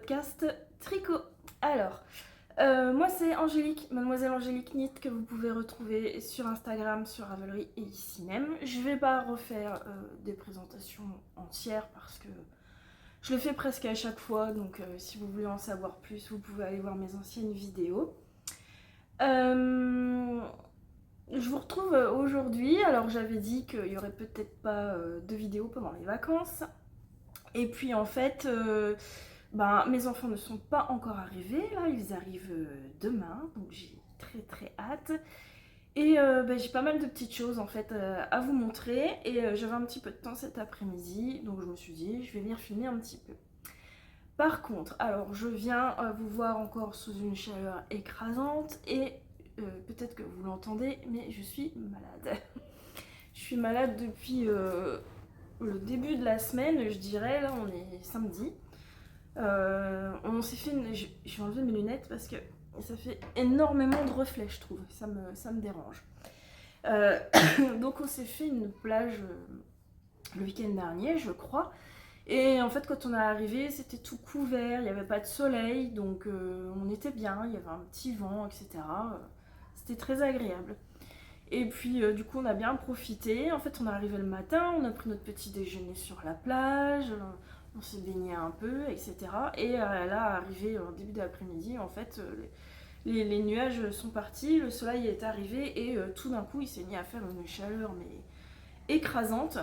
podcast Tricot. Alors, moi c'est Angélique, Mademoiselle Angélique Knit, que vous pouvez retrouver sur Instagram, sur Ravelry et ici même. Je vais pas refaire des présentations entières parce que je le fais presque à chaque fois, donc si vous voulez en savoir plus, vous pouvez aller voir mes anciennes vidéos. Je vous retrouve aujourd'hui. Alors j'avais dit qu'il y aurait peut-être pas de vidéo pendant les vacances. Et puis en fait, mes enfants ne sont pas encore arrivés, là ils arrivent demain, donc j'ai très hâte. Et j'ai pas mal de petites choses en fait à vous montrer, et j'avais un petit peu de temps cet après-midi, donc je me suis dit je vais venir filmer un petit peu. Par contre, alors je viens vous voir encore sous une chaleur écrasante, et peut-être que vous l'entendez, mais je suis malade. Je suis malade depuis le début de la semaine, je dirais. Là on est samedi. On s'est fait je vais enlever mes lunettes parce que ça fait énormément de reflets, je trouve. Ça me dérange. Donc on s'est fait une plage le week-end dernier, je crois. Et en fait, quand on est arrivé, c'était tout couvert, il n'y avait pas de soleil, donc on était bien, il y avait un petit vent, etc. C'était très agréable. Et puis du coup, on a bien profité. En fait, on est arrivé le matin, on a pris notre petit déjeuner sur la plage, on s'est baigné un peu, etc. Et là, arrivé en début d'après-midi, en fait, les nuages sont partis, le soleil est arrivé, et tout d'un coup, il s'est mis à faire une chaleur mais écrasante.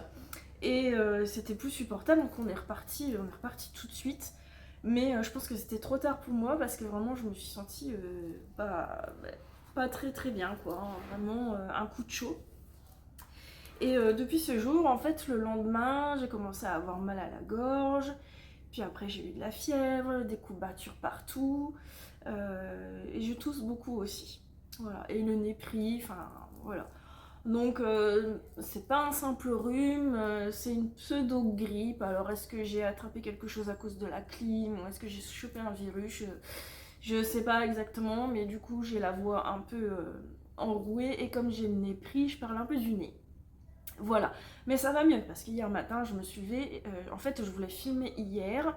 Et c'était plus supportable, donc on est reparti tout de suite. Mais je pense que c'était trop tard pour moi parce que vraiment je me suis sentie pas très bien, quoi, hein. Vraiment un coup de chaud. Et depuis ce jour, en fait, le lendemain, j'ai commencé à avoir mal à la gorge. Puis après, j'ai eu de la fièvre, des courbatures partout. Et je tousse beaucoup aussi. Voilà. Et le nez pris, enfin voilà. Donc c'est pas un simple rhume, c'est une pseudo-grippe. Alors est-ce que j'ai attrapé quelque chose à cause de la clim, ou est-ce que j'ai chopé un virus, je sais pas exactement, mais du coup j'ai la voix un peu enrouée, et comme j'ai le nez pris, je parle un peu du nez. Voilà, mais ça va mieux parce qu'hier matin je me suis levée, en fait je voulais filmer hier.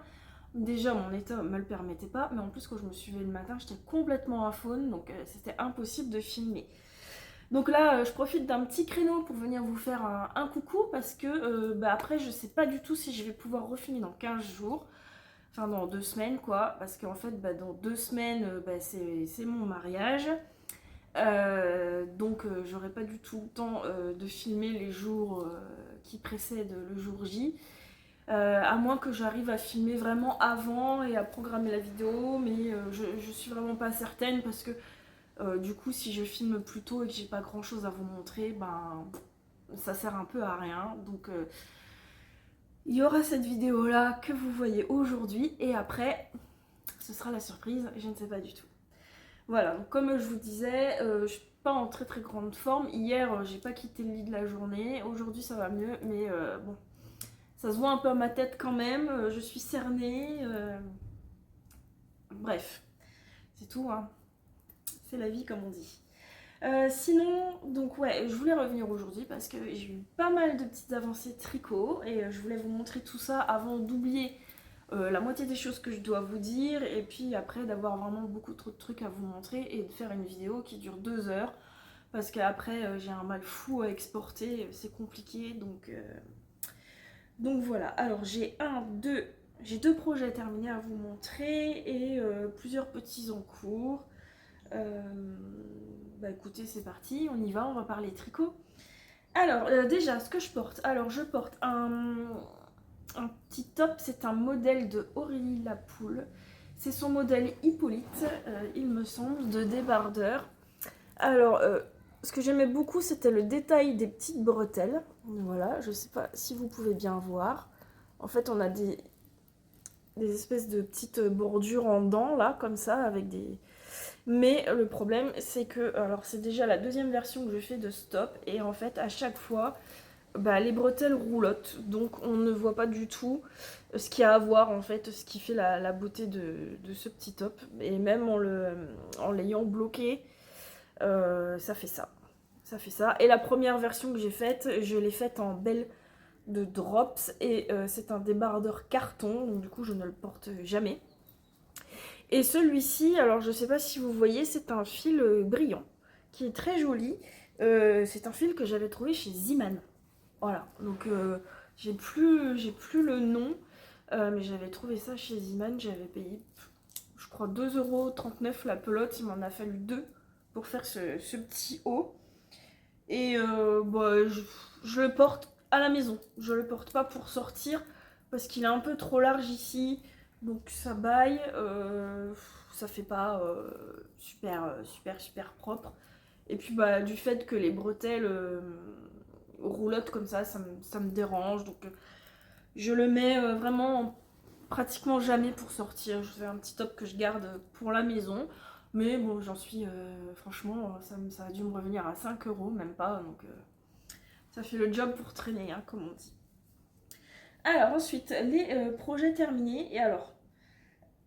Déjà mon état me le permettait pas, mais en plus quand je me suis levée le matin j'étais complètement à faune, donc c'était impossible de filmer. Donc là, je profite d'un petit créneau pour venir vous faire un coucou parce que après, je sais pas du tout si je vais pouvoir refilmer dans 15 jours, enfin dans 2 semaines quoi, parce qu'en fait, dans 2 semaines, c'est mon mariage. Donc, j'aurai pas du tout le temps de filmer les jours qui précèdent le jour J. À moins que j'arrive à filmer vraiment avant et à programmer la vidéo, mais je suis vraiment pas certaine parce que du coup, si je filme plus tôt et que j'ai pas grand chose à vous montrer, ça sert un peu à rien. Donc il y aura cette vidéo là que vous voyez aujourd'hui, et après ce sera la surprise, je ne sais pas du tout. Voilà, donc comme je vous disais, je suis pas en très grande forme. Hier j'ai pas quitté le lit de la journée, aujourd'hui ça va mieux, mais bon, ça se voit un peu à ma tête quand même, je suis cernée, bref, c'est tout, hein. C'est la vie comme on dit. Sinon, donc ouais, je voulais revenir aujourd'hui parce que j'ai eu pas mal de petites avancées tricot, et je voulais vous montrer tout ça avant d'oublier la moitié des choses que je dois vous dire, et puis après d'avoir vraiment beaucoup trop de trucs à vous montrer et de faire une vidéo qui dure 2 heures parce qu'après j'ai un mal fou à exporter, c'est compliqué, donc voilà. Alors j'ai deux projets terminés à vous montrer, et plusieurs petits en cours. Écoutez, c'est parti, on y va, on va parler tricot. Alors déjà, ce que je porte, alors je porte un petit top, c'est un modèle de Aurélie Lapoule, c'est son modèle Hippolyte, il me semble, de débardeur. Alors ce que j'aimais beaucoup, c'était le détail des petites bretelles. Voilà, je sais pas si vous pouvez bien voir. En fait, on a des espèces de petites bordures en dents là, comme ça, avec des... Mais le problème, c'est que, alors c'est déjà la deuxième version que je fais de stop, et en fait à chaque fois, les bretelles roulottes, donc on ne voit pas du tout ce qu'il y a à voir, en fait, ce qui fait la beauté de ce petit top. Et même en l'ayant bloqué, ça fait ça. Ça fait ça. Et la première version que j'ai faite, je l'ai faite en belle de drops, et c'est un débardeur carton, donc du coup je ne le porte jamais. Et celui-ci, alors je sais pas si vous voyez, c'est un fil brillant qui est très joli. C'est un fil que j'avais trouvé chez Ziman. Voilà, donc j'ai plus le nom, mais j'avais trouvé ça chez Ziman. J'avais payé, je crois, 2,39 € la pelote. Il m'en a fallu deux pour faire ce petit haut. Et bah, je le porte à la maison. Je le porte pas pour sortir parce qu'il est un peu trop large ici. Donc ça baille, ça fait pas super propre. Et puis bah, du fait que les bretelles roulottes comme ça me dérange. Donc je le mets vraiment pratiquement jamais pour sortir. C'est un petit top que je garde pour la maison. Mais bon, j'en suis, franchement, ça a dû me revenir à 5 €, même pas. Donc ça fait le job pour traîner, hein, comme on dit. Alors ensuite, les projets terminés. Et alors,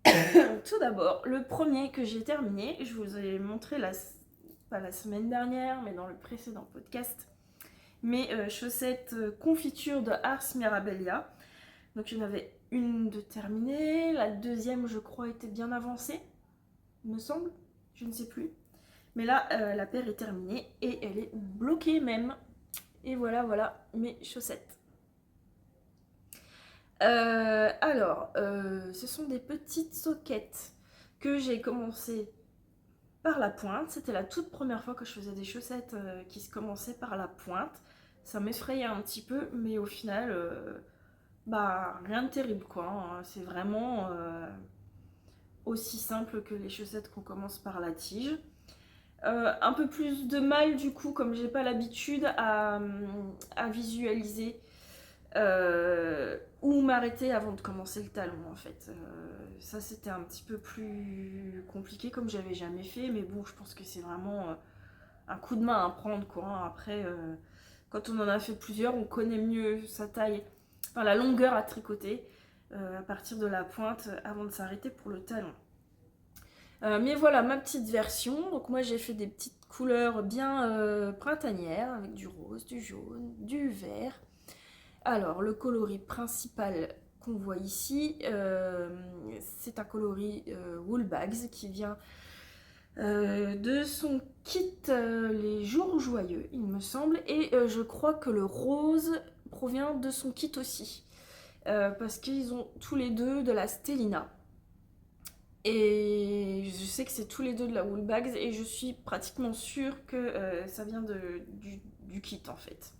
tout d'abord, le premier que j'ai terminé, je vous ai montré pas la semaine dernière, mais dans le précédent podcast, mes chaussettes confiture de Ars Mirabilia. Donc j'en avais une de terminée, la deuxième je crois était bien avancée, il me semble, je ne sais plus. Mais là, la paire est terminée et elle est bloquée même. Et voilà mes chaussettes. Ce sont des petites soquettes que j'ai commencé par la pointe. C'était la toute première fois que je faisais des chaussettes qui se commençaient par la pointe. Ça m'effrayait un petit peu, mais au final, bah rien de terrible quoi. Hein. C'est vraiment aussi simple que les chaussettes qu'on commence par la tige. Un peu plus de mal du coup, comme j'ai pas l'habitude à visualiser où m'arrêter avant de commencer le talon en fait. Ça c'était un petit peu plus compliqué comme j'avais jamais fait, mais bon je pense que c'est vraiment un coup de main à prendre quoi. Hein. Après quand on en a fait plusieurs, on connaît mieux sa taille, enfin la longueur à tricoter à partir de la pointe avant de s'arrêter pour le talon. Mais voilà ma petite version. Donc moi j'ai fait des petites couleurs bien printanières avec du rose, du jaune, du vert. Alors le coloris principal qu'on voit ici, c'est un coloris Woolbags qui vient de son kit Les Jours Joyeux, il me semble, et je crois que le rose provient de son kit aussi, parce qu'ils ont tous les deux de la Stellina. Et je sais que c'est tous les deux de la Woolbags et je suis pratiquement sûre que ça vient du kit en fait.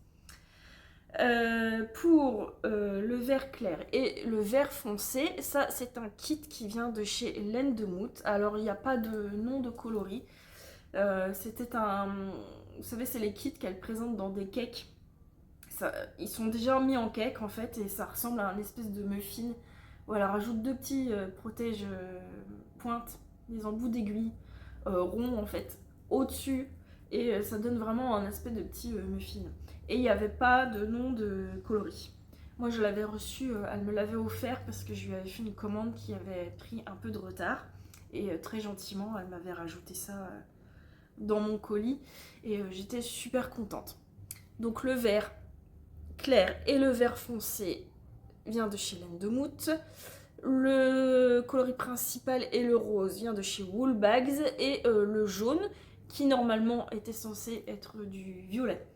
Pour le vert clair et le vert foncé, ça c'est un kit qui vient de chez Laine de Mout. Alors il n'y a pas de nom de coloris. C'était un... Vous savez, c'est les kits qu'elle présente dans des cakes. Ils sont déjà mis en cake en fait et ça ressemble à un espèce de muffin où elle rajoute deux petits protèges pointes, des embouts d'aiguille ronds en fait, au-dessus et ça donne vraiment un aspect de petit muffin. Et il n'y avait pas de nom de coloris. Moi je l'avais reçu, elle me l'avait offert parce que je lui avais fait une commande qui avait pris un peu de retard et très gentiment elle m'avait rajouté ça dans mon colis et j'étais super contente. Donc le vert clair et le vert foncé vient de chez Laine de Mout. Le coloris principal et le rose vient de chez Woolbags et le jaune qui normalement était censé être du violet,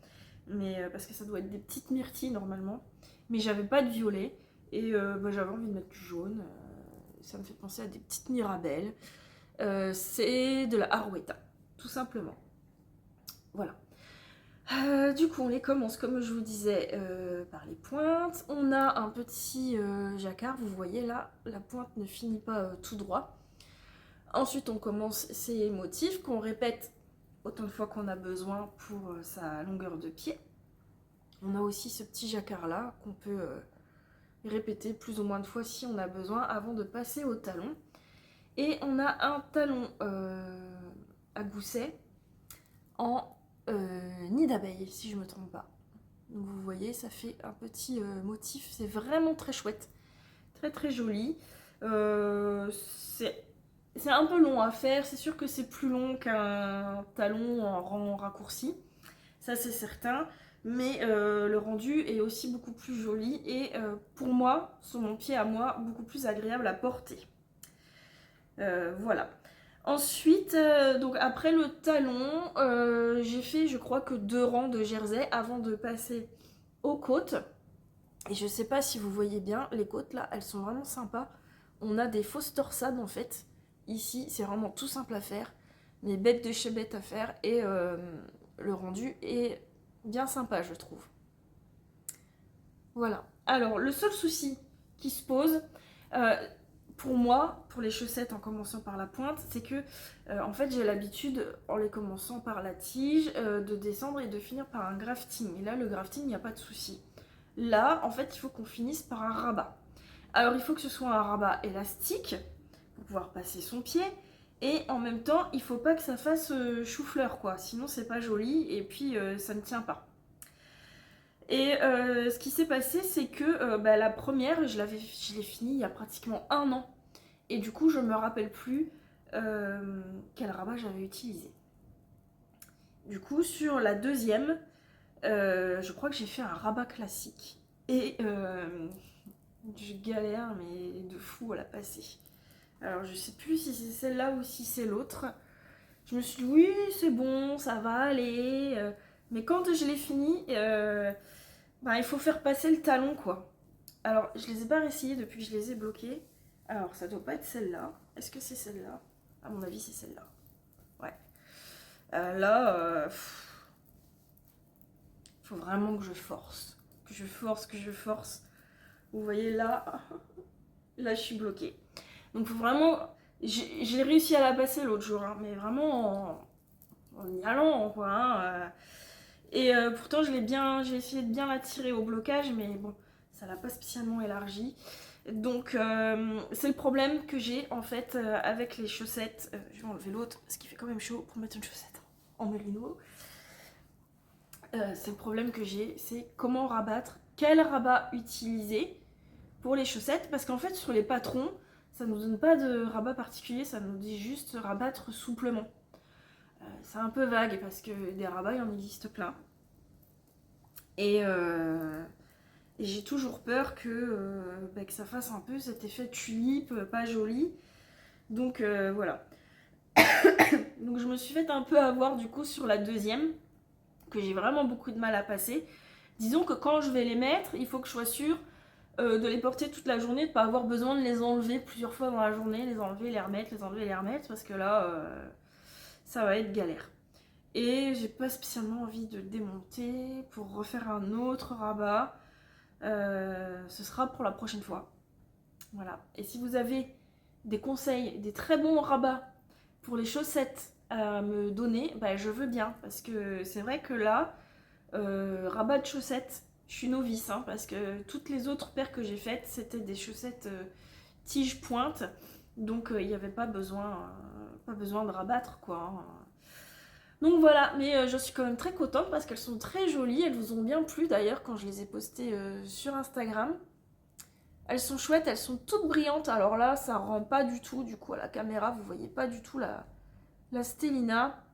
mais parce que ça doit être des petites myrtilles normalement, mais j'avais pas de violet et j'avais envie de mettre du jaune. Ça me fait penser à des petites mirabelles. C'est de la Arouetta, tout simplement. Voilà. Du coup, on les commence, comme je vous disais, par les pointes. On a un petit jacquard, vous voyez là, la pointe ne finit pas tout droit. Ensuite, on commence ces motifs qu'on répète autant de fois qu'on a besoin pour sa longueur de pied. On a aussi ce petit jacquard là qu'on peut répéter plus ou moins de fois si on a besoin avant de passer au talon. Et on a un talon à gousset en nid d'abeille, si je me trompe pas. Donc vous voyez, ça fait un petit motif, c'est vraiment très chouette, très joli. C'est un peu long à faire, c'est sûr que c'est plus long qu'un talon en rang raccourci, ça c'est certain, mais le rendu est aussi beaucoup plus joli et pour moi, sur mon pied à moi, beaucoup plus agréable à porter. Voilà. Ensuite, donc après le talon, j'ai fait je crois que 2 rangs de jersey avant de passer aux côtes. Et je sais pas si vous voyez bien, les côtes là, elles sont vraiment sympas. On a des fausses torsades en fait. Ici, c'est vraiment tout simple à faire. Mais bête de chez bête à faire. Et le rendu est bien sympa, je trouve. Voilà. Alors, le seul souci qui se pose, euh, pour moi, pour les chaussettes en commençant par la pointe, c'est que en fait j'ai l'habitude, en les commençant par la tige, de descendre et de finir par un grafting. Et là, le grafting, il n'y a pas de souci. Là, en fait, il faut qu'on finisse par un rabat. Alors, il faut que ce soit un rabat élastique pour pouvoir passer son pied. Et en même temps, il faut pas que ça fasse chou-fleur, quoi. Sinon, c'est pas joli et puis ça ne tient pas. Et ce qui s'est passé, c'est que la première, je l'ai finie il y a pratiquement 1 an. Et du coup, je me rappelle plus quel rabat j'avais utilisé. Du coup, sur la deuxième, je crois que j'ai fait un rabat classique. Et je galère, mais de fou à la passer. Alors, je sais plus si c'est celle-là ou si c'est l'autre. Je me suis dit, oui, c'est bon, ça va aller. Mais quand je l'ai fini, il faut faire passer le talon, quoi. Alors, je les ai pas réessayés depuis que je les ai bloqués. Alors, ça doit pas être celle-là. Est-ce que c'est celle-là? À mon avis, c'est celle-là. Ouais. Là, faut vraiment que je force. Que je force, que je force. Vous voyez là, là je suis bloquée. Donc faut vraiment... J'ai réussi à la passer l'autre jour, hein, mais vraiment en y allant, quoi. Hein. Et pourtant j'ai essayé de bien la tirer au blocage, mais bon, ça l'a pas spécialement élargie. Donc c'est le problème que j'ai en fait avec les chaussettes. Je vais enlever l'autre parce qu'il fait quand même chaud pour mettre une chaussette en merino. C'est le problème que j'ai, c'est comment rabattre, quel rabat utiliser pour les chaussettes, parce qu'en fait sur les patrons, ça nous donne pas de rabat particulier, ça nous dit juste rabattre souplement. C'est un peu vague parce que des rabats il en existe plein. Et j'ai toujours peur que ça fasse un peu cet effet tulipe, pas joli. Donc voilà. Donc je me suis fait un peu avoir du coup sur la deuxième, que j'ai vraiment beaucoup de mal à passer. Disons que quand je vais les mettre, il faut que je sois sûre de les porter toute la journée, de pas avoir besoin de les enlever plusieurs fois dans la journée, les enlever, les remettre, les enlever, les remettre, parce que là, ça va être galère. Et j'ai pas spécialement envie de démonter pour refaire un autre rabat. Ce sera pour la prochaine fois. Voilà. Et si vous avez des conseils, des très bons rabats pour les chaussettes à me donner, je veux bien. Parce que c'est vrai que là, rabat de chaussettes, je suis novice, hein, parce que toutes les autres paires que j'ai faites, c'était des chaussettes tige pointe. Donc il n'y avait pas besoin de rabattre, quoi. Hein. Donc voilà, mais je suis quand même très contente parce qu'elles sont très jolies. Elles vous ont bien plu d'ailleurs quand je les ai postées sur Instagram. Elles sont chouettes, elles sont toutes brillantes. Alors là, ça rend pas du tout, du coup, à la caméra, vous voyez pas du tout la stellina.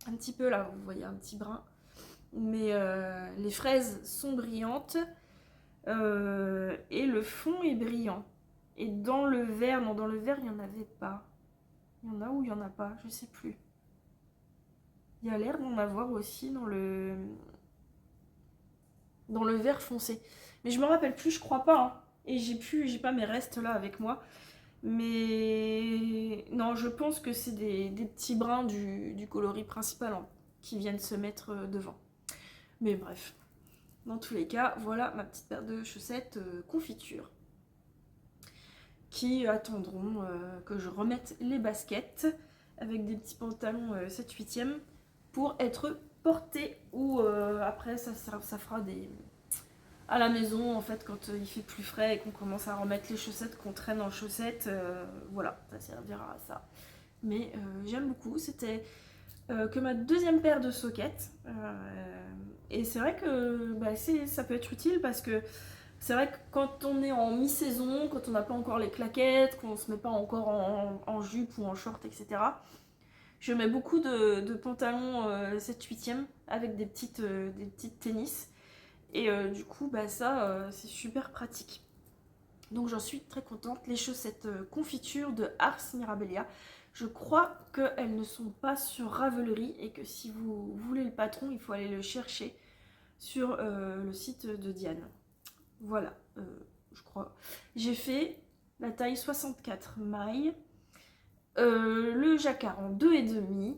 Un petit peu là, vous voyez un petit brin. Mais les fraises sont brillantes et le fond est brillant. Et dans le vert, non, dans le vert, il n'y en avait pas. Il y en a ou il n'y en a pas, je sais plus. Il y a l'air d'en avoir aussi dans le vert foncé. Mais je me rappelle plus, je crois pas. Hein. Et j'ai pas mes restes là avec moi. Mais non, je pense que c'est des petits brins du coloris principal qui viennent se mettre devant. Mais bref, dans tous les cas, voilà ma petite paire de chaussettes confiture qui attendront que je remette les baskets avec des petits pantalons 7/8e pour être portés ou après ça fera des à la maison en fait quand il fait plus frais et qu'on commence à remettre les chaussettes qu'on traîne en chaussettes, voilà, ça servira à ça. Mais j'aime beaucoup, c'était que ma deuxième paire de sockets et c'est vrai que ça peut être utile parce que c'est vrai que quand on est en mi-saison, quand on n'a pas encore les claquettes, qu'on se met pas encore en jupe ou en short, etc. Je mets beaucoup de pantalons 7/8e avec des petites tennis. Et du coup, ça, c'est super pratique. Donc j'en suis très contente. Les chaussettes confiture de Ars Mirabilia, je crois qu'elles ne sont pas sur Ravelry et que si vous voulez le patron, il faut aller le chercher sur le site de Diane. Voilà, je crois. J'ai fait la taille 64 mailles, le jacquard en 2,5,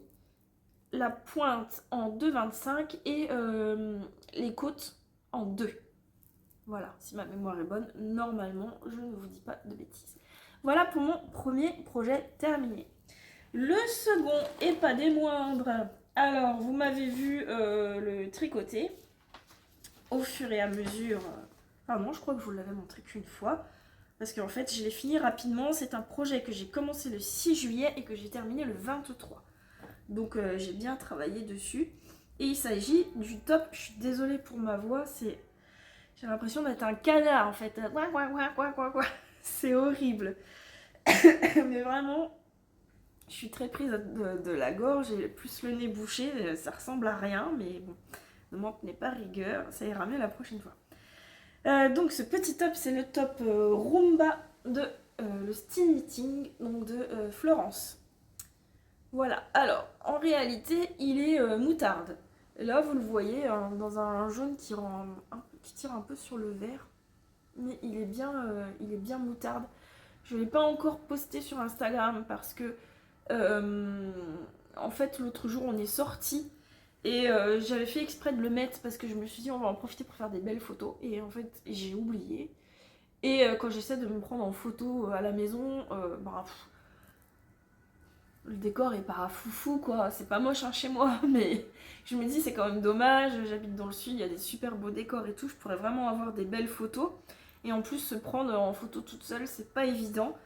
la pointe en 2,25 et les côtes en 2. Voilà, si ma mémoire est bonne, normalement, je ne vous dis pas de bêtises. Voilà pour mon premier projet terminé. Le second, et pas des moindres, alors vous m'avez vu le tricoter au fur et à mesure. Ah non, je crois que je vous l'avais montré qu'une fois. Parce qu'en fait, je l'ai fini rapidement. C'est un projet que j'ai commencé le 6 juillet et que j'ai terminé le 23. Donc j'ai bien travaillé dessus. Et il s'agit du top. Je suis désolée pour ma voix. J'ai l'impression d'être un canard en fait. C'est horrible. Mais vraiment, je suis très prise de la gorge. J'ai plus le nez bouché. Ça ressemble à rien. Mais bon, ne m'en tenez pas rigueur. Ça ira mieux la prochaine fois. Donc ce petit top, c'est le top Roomba de le Style Knitting, donc de Florence. Voilà, alors en réalité il est moutarde. Et là vous le voyez dans un jaune qui tire un peu sur le vert. Mais il est bien moutarde. Je ne l'ai pas encore posté sur Instagram parce que en fait l'autre jour on est sortis. Et j'avais fait exprès de le mettre parce que je me suis dit on va en profiter pour faire des belles photos. Et en fait j'ai oublié. Et quand j'essaie de me prendre en photo à la maison, le décor est pas foufou quoi. C'est pas moche chez moi, mais je me dis c'est quand même dommage. J'habite dans le sud, il y a des super beaux décors et tout. Je pourrais vraiment avoir des belles photos. Et en plus se prendre en photo toute seule, c'est pas évident.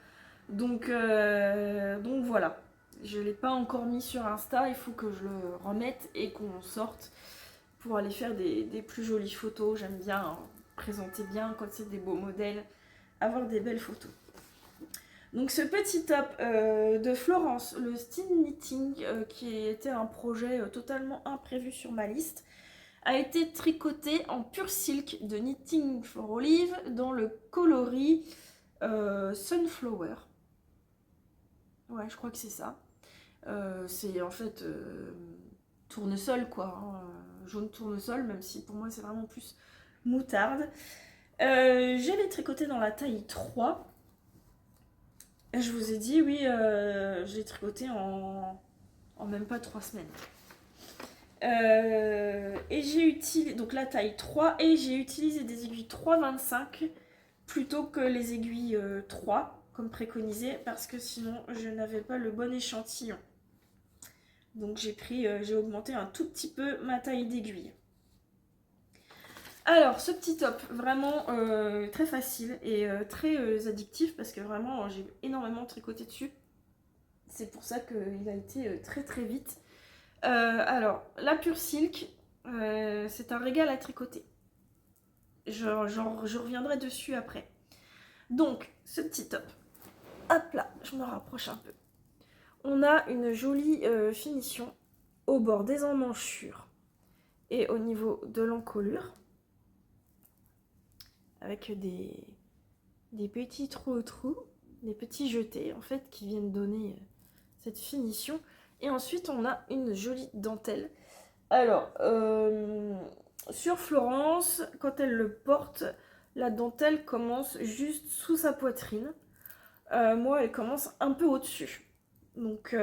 Donc voilà. Je l'ai pas encore mis sur Insta, il faut que je le remette et qu'on sorte pour aller faire des plus jolies photos. J'aime bien présenter bien quand c'est des beaux modèles, avoir des belles photos. Donc ce petit top de Florence, le Style Knitting, qui était un projet totalement imprévu sur ma liste, a été tricoté en pur silk de Knitting for Olive dans le coloris Sunflower. Ouais, je crois que c'est ça. C'est en fait tournesol quoi, hein, jaune tournesol, même si pour moi c'est vraiment plus moutarde. Je l'ai tricoté dans la taille 3. Je vous ai dit, oui, je l'ai tricoté en même pas 3 semaines. Et j'ai utilisé donc la taille 3 et j'ai utilisé des aiguilles 3,25 plutôt que les aiguilles 3 comme préconisé parce que sinon je n'avais pas le bon échantillon. Donc j'ai augmenté un tout petit peu ma taille d'aiguille. Alors ce petit top, vraiment très facile et très addictif parce que vraiment j'ai énormément tricoté dessus. C'est pour ça qu'il a été très très vite. Alors la pure silk, c'est un régal à tricoter. Je reviendrai dessus après. Donc ce petit top, hop là, je me rapproche un peu. On a une jolie finition au bord des emmanchures et au niveau de l'encolure avec des petits trous, des petits jetés en fait qui viennent donner cette finition. Et ensuite on a une jolie dentelle. Alors sur Florence, quand elle le porte, la dentelle commence juste sous sa poitrine. Moi elle commence un peu au-dessus. Donc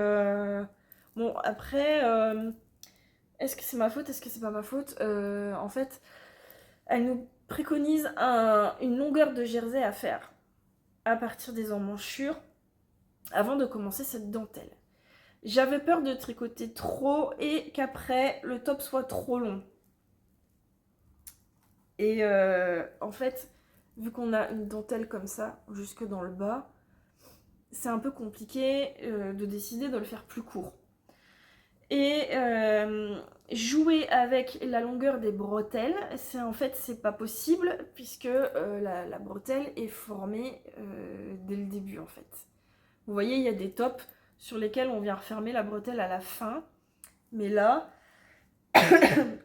bon après est-ce que c'est ma faute, est-ce que c'est pas ma faute, en fait elle nous préconise une longueur de jersey à faire à partir des emmanchures avant de commencer cette dentelle. J'avais peur de tricoter trop et qu'après le top soit trop long. Et en fait, vu qu'on a une dentelle comme ça jusque dans le bas, c'est un peu compliqué de décider de le faire plus court. Et jouer avec la longueur des bretelles, c'est pas possible puisque la bretelle est formée dès le début en fait. Vous voyez, il y a des tops sur lesquels on vient refermer la bretelle à la fin, mais là,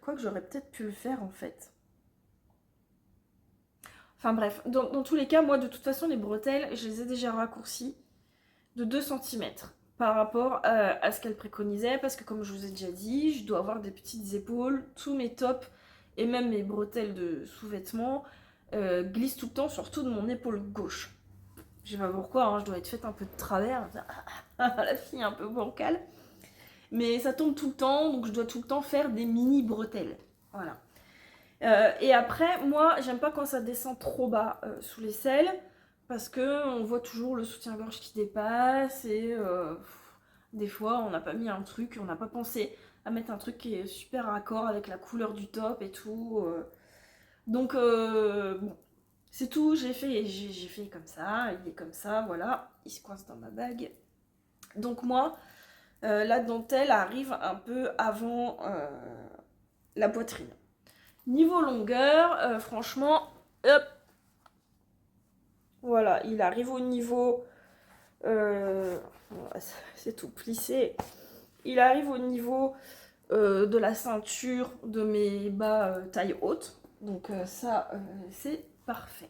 quoique j'aurais peut-être pu le faire en fait. Enfin bref, dans tous les cas, moi de toute façon les bretelles, je les ai déjà raccourcies de 2 centimètres par rapport à ce qu'elle préconisait, parce que comme je vous ai déjà dit, je dois avoir des petites épaules, tous mes tops et même mes bretelles de sous-vêtements glissent tout le temps, surtout de mon épaule gauche. Je sais pas pourquoi, hein, je dois être faite un peu de travers, la fille un peu bancale. Mais ça tombe tout le temps, donc je dois tout le temps faire des mini bretelles. Voilà. Et après, moi, j'aime pas quand ça descend trop bas sous les selles, parce que on voit toujours le soutien-gorge qui dépasse, et des fois, on n'a pas mis un truc, on n'a pas pensé à mettre un truc qui est super raccord avec la couleur du top et tout. Donc, bon, c'est tout, j'ai fait comme ça, il est comme ça, voilà, il se coince dans ma bague. Donc moi, la dentelle arrive un peu avant la poitrine. Niveau longueur, franchement, hop, voilà, il arrive au niveau, c'est tout plissé, il arrive au niveau de la ceinture de mes bas taille haute, donc ça, c'est parfait.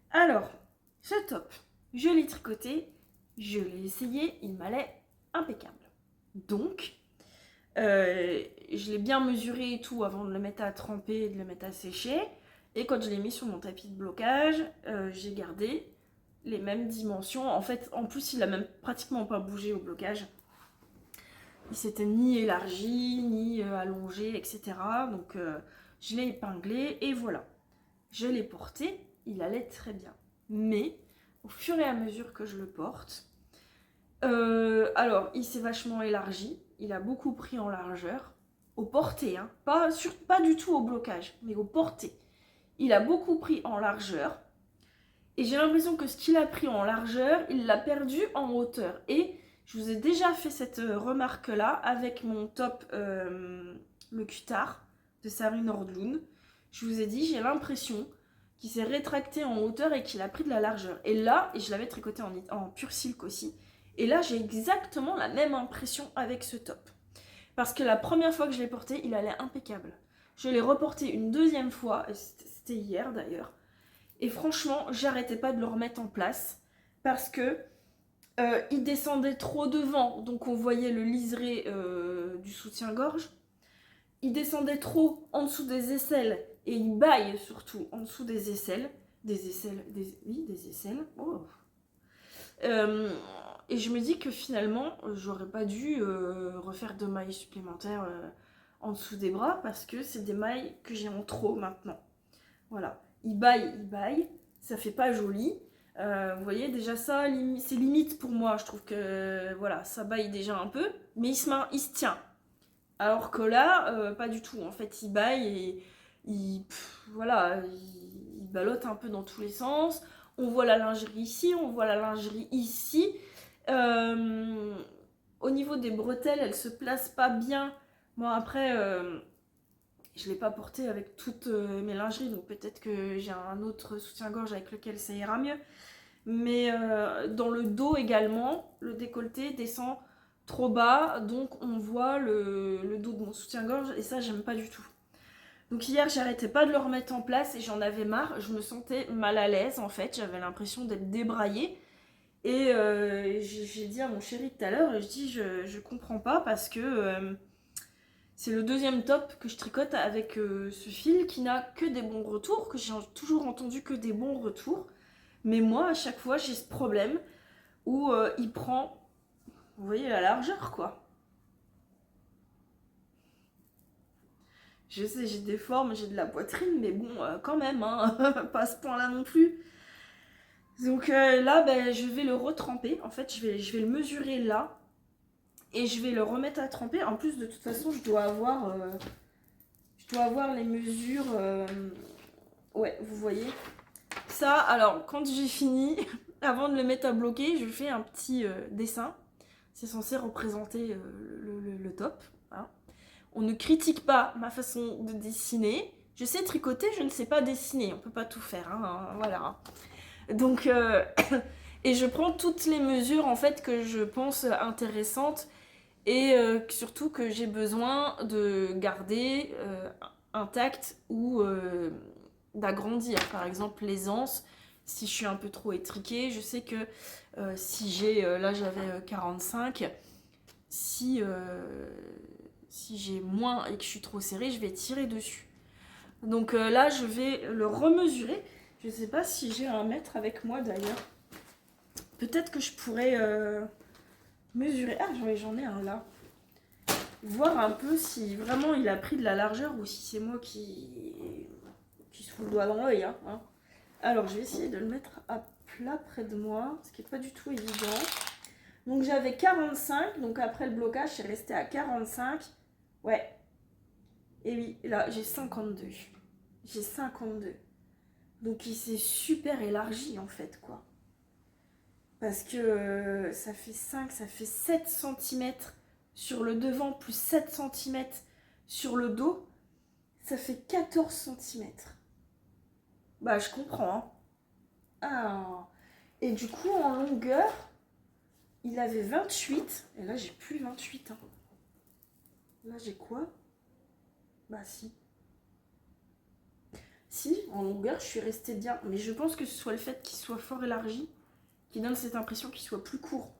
Alors, ce top, je l'ai tricoté, je l'ai essayé, il m'allait impeccable. Donc, je l'ai bien mesuré et tout avant de le mettre à tremper et de le mettre à sécher. Et quand je l'ai mis sur mon tapis de blocage, j'ai gardé les mêmes dimensions. En fait, en plus, il a même pratiquement pas bougé au blocage. Il s'était ni élargi, ni allongé, etc. Donc, je l'ai épinglé et voilà. Je l'ai porté, il allait très bien. Mais, au fur et à mesure que je le porte, alors, il s'est vachement élargi, il a beaucoup pris en largeur, au porté, hein, pas du tout au blocage, mais au porté. Il a beaucoup pris en largeur, et j'ai l'impression que ce qu'il a pris en largeur, il l'a perdu en hauteur. Et je vous ai déjà fait cette remarque-là avec mon top, le Cutard de Sarah Nordlund. Je vous ai dit, j'ai l'impression qu'il s'est rétracté en hauteur et qu'il a pris de la largeur. Et là, et je l'avais tricoté en pur silk aussi, et là, j'ai exactement la même impression avec ce top. Parce que la première fois que je l'ai porté, il allait impeccable. Je l'ai reporté une deuxième fois, c'était hier d'ailleurs. Et franchement, j'arrêtais pas de le remettre en place. Parce que il descendait trop devant, donc on voyait le liseré du soutien-gorge. Il descendait trop en dessous des aisselles. Et il baille surtout en dessous des aisselles. Oui, des aisselles. Oh. Et je me dis que finalement, j'aurais pas dû refaire de mailles supplémentaires en dessous des bras parce que c'est des mailles que j'ai en trop maintenant. Voilà, il baille, ça fait pas joli. Vous voyez, déjà ça, c'est limite pour moi. Je trouve que voilà, ça baille déjà un peu, mais il se tient. Alors que là, pas du tout. En fait, il baille et voilà, il ballotte un peu dans tous les sens. On voit la lingerie ici, on voit la lingerie ici. Au niveau des bretelles, elles se placent pas bien. Bon, après, je l'ai pas porté avec toutes mes lingeries, donc peut-être que j'ai un autre soutien-gorge avec lequel ça ira mieux. Mais dans le dos également, le décolleté descend trop bas, donc on voit le dos de mon soutien-gorge, et ça, j'aime pas du tout. Donc hier, j'arrêtais pas de le remettre en place et j'en avais marre. Je me sentais mal à l'aise en fait. J'avais l'impression d'être débraillée. Et j'ai dit à mon chéri tout à l'heure, je dis je comprends pas parce que c'est le deuxième top que je tricote avec ce fil qui n'a que des bons retours, que j'ai toujours entendu que des bons retours. Mais moi, à chaque fois, j'ai ce problème où il prend, vous voyez, la largeur quoi. Je sais, j'ai des formes, j'ai de la poitrine, mais bon, quand même, hein, pas à ce point-là non plus. Donc là, ben, je vais le retremper. En fait, je vais le mesurer là. Et je vais le remettre à tremper. En plus, de toute façon, je dois avoir les mesures. Ouais, vous voyez. Ça, alors, quand j'ai fini, avant de le mettre à bloquer, je fais un petit dessin. C'est censé représenter le top. Hein. On ne critique pas ma façon de dessiner. Je sais tricoter, je ne sais pas dessiner. On peut pas tout faire, hein, voilà. Donc, et je prends toutes les mesures en fait que je pense intéressantes et surtout que j'ai besoin de garder intact ou d'agrandir. Par exemple, l'aisance, si je suis un peu trop étriquée, je sais que si j'ai, là j'avais 45, si j'ai moins et que je suis trop serrée, je vais tirer dessus. Donc là, je vais le remesurer. Je sais pas si j'ai un mètre avec moi d'ailleurs. Peut-être que je pourrais mesurer. Ah, j'en ai un là. Voir un peu si vraiment il a pris de la largeur ou si c'est moi qui se fout le doigt dans l'œil. Hein. Alors, je vais essayer de le mettre à plat près de moi, ce qui n'est pas du tout évident. Donc, j'avais 45. Donc, après le blocage, je suis restée à 45. Ouais. Et oui, là, j'ai 52. J'ai 52. Donc, il s'est super élargi, en fait, quoi. Parce que ça fait 5, ça fait 7 cm sur le devant, plus 7 cm sur le dos. Ça fait 14 cm. Bah, je comprends, hein. Ah. Et du coup, en longueur, il avait 28. Et là, j'ai plus 28. Hein. Là, j'ai quoi? Bah, si. Si, en longueur, je suis restée bien. Mais je pense que ce soit le fait qu'il soit fort élargi qui donne cette impression qu'il soit plus court.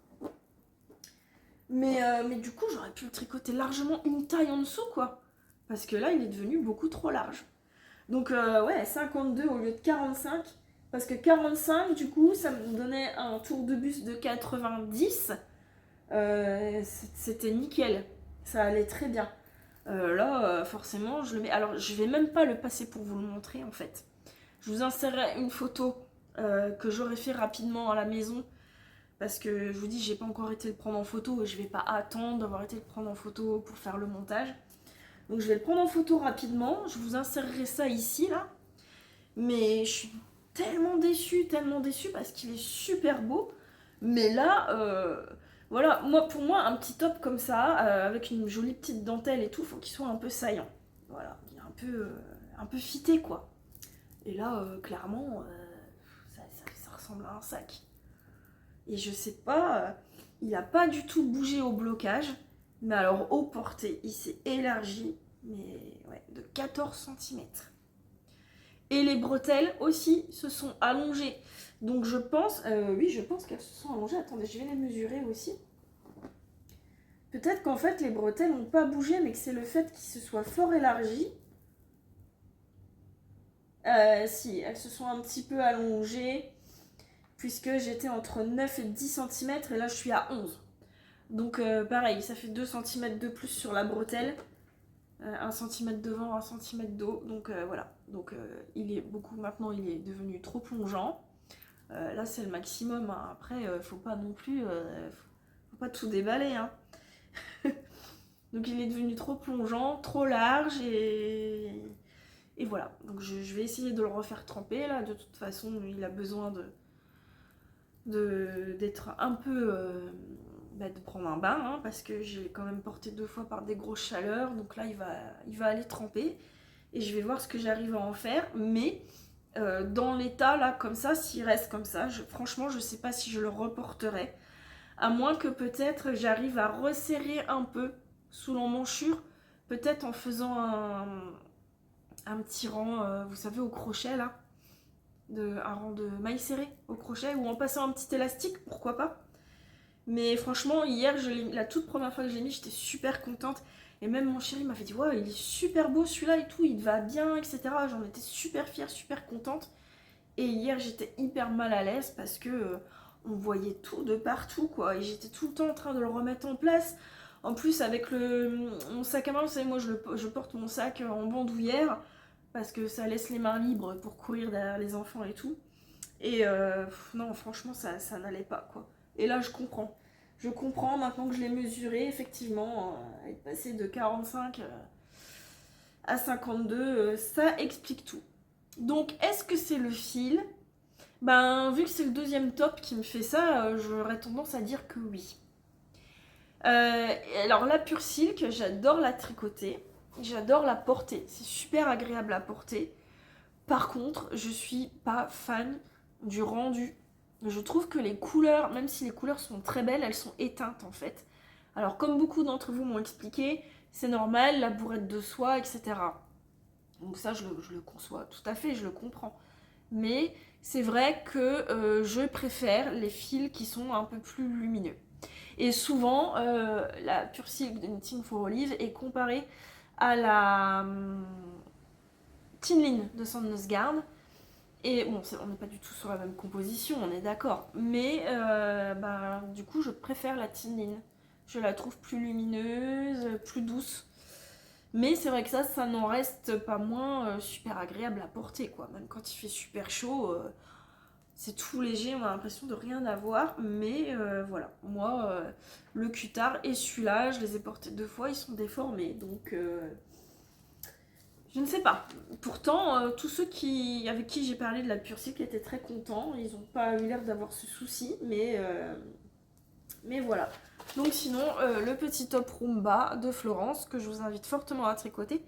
Mais du coup, j'aurais pu le tricoter largement une taille en dessous, quoi. Parce que là, il est devenu beaucoup trop large. Donc, ouais, 52 au lieu de 45. Parce que 45, du coup, ça me donnait un tour de buste de 90. C'était nickel. Ça allait très bien. Là, forcément, je le mets... Alors, je vais même pas le passer pour vous le montrer, en fait. Je vous insérerai une photo que j'aurais fait rapidement à la maison. Parce que je vous dis, j'ai pas encore été le prendre en photo et je vais pas attendre d'avoir été le prendre en photo pour faire le montage. Donc je vais le prendre en photo rapidement. Je vous insérerai ça ici, là. Mais je suis tellement déçue parce qu'il est super beau. Mais là, voilà, pour moi, un petit top comme ça, avec une jolie petite dentelle et tout, faut qu'il soit un peu saillant. Voilà, il est un peu fité, quoi. Et là, clairement, ça ressemble à un sac. Et je sais pas, il n'a pas du tout bougé au blocage. Mais alors au porté, il s'est élargi, mais ouais, de 14 cm. Et les bretelles aussi se sont allongées. Donc je pense, oui, je pense qu'elles se sont allongées. Attendez, je vais les mesurer aussi. Peut-être qu'en fait les bretelles n'ont pas bougé, mais que c'est le fait qu'ils se soient fort élargis. Si, elles se sont un petit peu allongées. Puisque j'étais entre 9 et 10 cm et là je suis à 11. Donc pareil, ça fait 2 cm de plus sur la bretelle. 1 cm devant, 1 cm de haut. Donc voilà. Donc il est beaucoup, maintenant il est devenu trop plongeant. Là c'est le maximum. Hein. Après, faut pas non plus. Faut pas tout déballer. Hein. Donc il est devenu trop plongeant, trop large et voilà. Donc je vais essayer de le refaire tremper là. De toute façon, il a besoin d'être un peu de prendre un bain hein, parce que j'ai quand même porté 2 fois par des grosses chaleurs, donc là il va aller tremper et je vais voir ce que j'arrive à en faire. Mais dans l'état là comme ça, s'il reste comme ça, franchement je sais pas si je le reporterai, à moins que peut-être j'arrive à resserrer un peu sous l'emmanchure, peut-être en faisant un petit rang, vous savez, au crochet là, un rang de mailles serrées au crochet, ou en passant un petit élastique, pourquoi pas. Mais franchement, hier, la toute première fois que je l'ai mis, j'étais super contente. Et même mon chéri m'a fait dire, ouais, il est super beau celui-là et tout, il te va bien, etc. J'en étais super fière, super contente. Et hier, j'étais hyper mal à l'aise parce que on voyait tout de partout, quoi. Et j'étais tout le temps en train de le remettre en place. En plus, avec mon sac à main, vous savez, moi, je porte mon sac en bandoulière parce que ça laisse les mains libres pour courir derrière les enfants et tout. Et non, franchement, ça n'allait pas, quoi. Et là, je comprends. Je comprends, maintenant que je l'ai mesuré, effectivement, être passé de 45 à 52, ça explique tout. Donc, est-ce que c'est le fil? Ben, vu que c'est le deuxième top qui me fait ça, j'aurais tendance à dire que oui. Alors, la Pure Silk, j'adore la tricoter. J'adore la porter. C'est super agréable à porter. Par contre, je suis pas fan du rendu. Je trouve que les couleurs, même si les couleurs sont très belles, elles sont éteintes en fait. Alors comme beaucoup d'entre vous m'ont expliqué, c'est normal, la bourrette de soie, etc. Donc ça, je le conçois tout à fait, je le comprends. Mais c'est vrai que je préfère les fils qui sont un peu plus lumineux. Et souvent, la Pure Silk de Knitting for Olive est comparée à la Thin Line de Sandnesgarde. Et bon, on n'est pas du tout sur la même composition, on est d'accord. Mais du coup, je préfère la Thin Line. Je la trouve plus lumineuse, plus douce. Mais c'est vrai que ça n'en reste pas moins super agréable à porter, quoi. Même quand il fait super chaud, c'est tout léger, on a l'impression de rien avoir. Mais voilà, moi, le cutard et celui-là, je les ai portés 2 fois, ils sont déformés. Donc, je ne sais pas. Pourtant, tous ceux avec qui j'ai parlé de la Pure Silk étaient très contents. Ils n'ont pas eu l'air d'avoir ce souci, mais voilà. Donc sinon, le petit top Roomba de Florence, que je vous invite fortement à tricoter,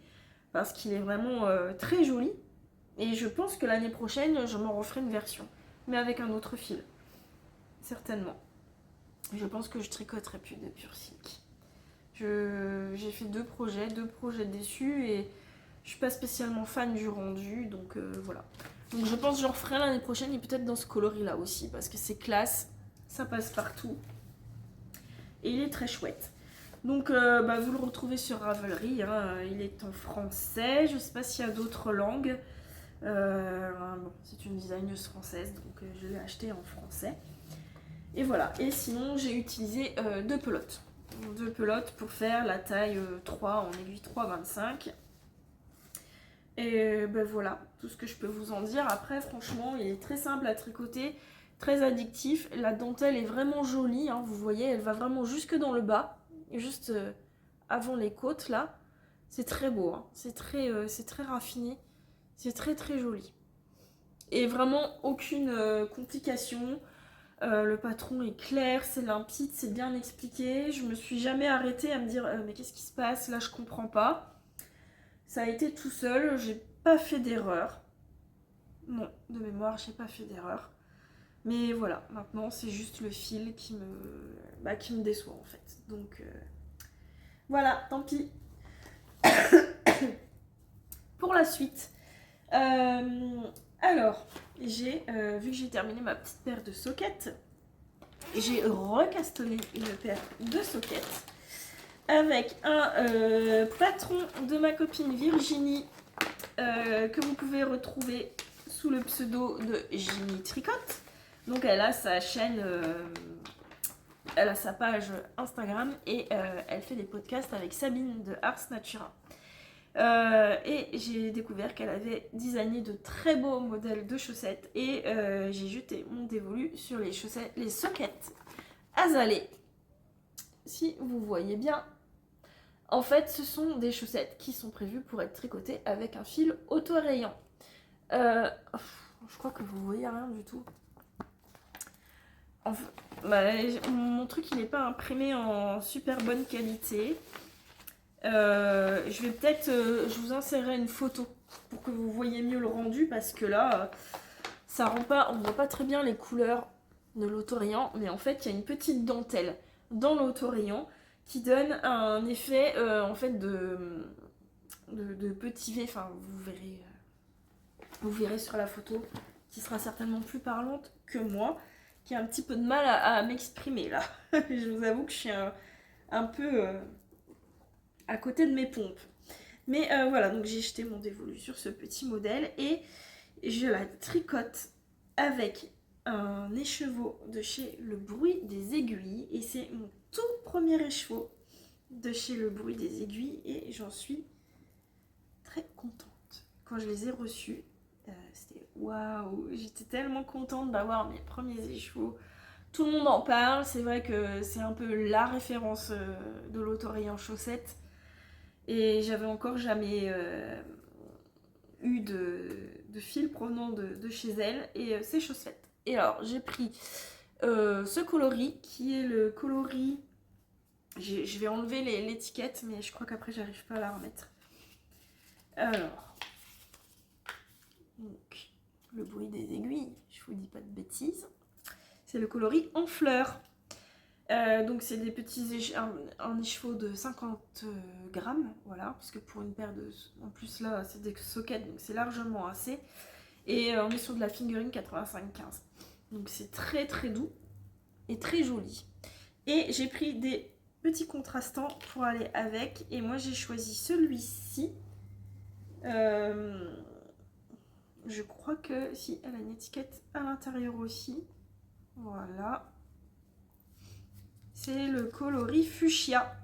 parce qu'il est vraiment très joli. Et je pense que l'année prochaine, je m'en referai une version, mais avec un autre fil. Certainement. Je pense que je tricoterai plus de Pure Silk. J'ai fait 2 projets déçus, et je suis pas spécialement fan du rendu, donc voilà. Donc je pense que j'en referai l'année prochaine, et peut-être dans ce coloris là aussi, parce que c'est classe, ça passe partout. Et il est très chouette. Donc vous le retrouvez sur Ravelry, hein. Il est en français, je sais pas s'il y a d'autres langues. Bon, c'est une designeuse française, donc je l'ai acheté en français. Et voilà, et sinon j'ai utilisé 2 pelotes. 2 pelotes pour faire la taille 3 en aiguille 3,25. Et voilà, tout ce que je peux vous en dire. Après, franchement, il est très simple à tricoter, très addictif. La dentelle est vraiment jolie, hein, vous voyez, elle va vraiment jusque dans le bas, juste avant les côtes là. C'est très beau, hein. C'est très raffiné, c'est très très joli. Et vraiment aucune complication. Le patron est clair, c'est limpide, c'est bien expliqué. Je me suis jamais arrêtée à me dire mais qu'est-ce qui se passe là, je comprends pas. Ça a été tout seul, j'ai pas fait d'erreur. Non, de mémoire, j'ai pas fait d'erreur. Mais voilà, maintenant c'est juste le fil qui me déçoit en fait. Donc voilà, tant pis. Pour la suite, alors, vu que j'ai terminé ma petite paire de sockets, j'ai recastonné une paire de sockets avec un patron de ma copine Virginie que vous pouvez retrouver sous le pseudo de Ginny Tricote. Donc elle a sa chaîne, elle a sa page Instagram et elle fait des podcasts avec Sabine de Ars Natura. Et j'ai découvert qu'elle avait designé de très beaux modèles de chaussettes et j'ai jeté mon dévolu sur les sockets Azalée. Si vous voyez bien, en fait ce sont des chaussettes qui sont prévues pour être tricotées avec un fil auto-rayant. Je crois que vous voyez rien du tout. Mon truc il n'est pas imprimé en super bonne qualité. Je vous insérerai une photo pour que vous voyez mieux le rendu, parce que là ça rend pas, on voit pas très bien les couleurs de l'autorayant, mais en fait il y a une petite dentelle dans l'autorayant qui donne un effet en fait de petit V. Enfin vous verrez sur la photo, qui sera certainement plus parlante que moi, qui a un petit peu de mal à m'exprimer là. Je vous avoue que je suis un peu à côté de mes pompes. Mais voilà, donc j'ai jeté mon dévolu sur ce petit modèle et je la tricote avec un écheveau de chez Le Bruit des Aiguilles. Et c'est mon tout premier écheveau de chez Le Bruit des Aiguilles et j'en suis très contente. Quand je les ai reçus, c'était waouh, j'étais tellement contente d'avoir mes premiers écheveaux. Tout le monde en parle, c'est vrai que c'est un peu la référence de l'autorayant chaussette. Et j'avais encore jamais eu de fil provenant de chez elle et ces chaussettes. Et alors j'ai pris ce coloris qui est le coloris, je vais enlever l'étiquette, mais je crois qu'après j'arrive pas à la remettre. Alors, donc, Le Bruit des Aiguilles, je vous dis pas de bêtises, c'est le coloris en fleurs. Donc c'est des petits un écheveau de 50 grammes, voilà, parce que pour une paire de... En plus là c'est des sockets, donc c'est largement assez. Et on est sur de la fingering 85-15. Donc c'est très très doux et très joli. Et j'ai pris des petits contrastants pour aller avec. Et moi j'ai choisi celui-ci. Je crois que si, elle a une étiquette à l'intérieur aussi. Voilà. C'est le coloris fuchsia.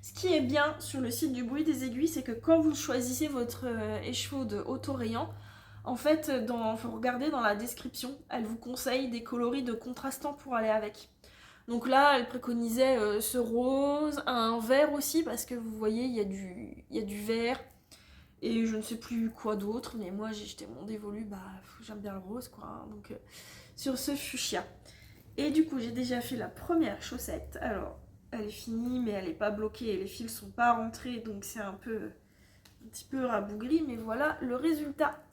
Ce qui est bien sur le site du Bruit des Aiguilles, c'est que quand vous choisissez votre écheveau de auto-rayant, en fait, faut regarder dans la description, elle vous conseille des coloris de contrastants pour aller avec. Donc là, elle préconisait ce rose, un vert aussi, parce que vous voyez, il y a du vert, et je ne sais plus quoi d'autre, mais moi j'ai jeté mon dévolu, bah j'aime bien le rose quoi, hein, donc sur ce fuchsia. Et du coup, j'ai déjà fait la première chaussette. Alors, elle est finie, mais elle n'est pas bloquée et les fils sont pas rentrés, donc c'est un petit peu rabougri, mais voilà le résultat.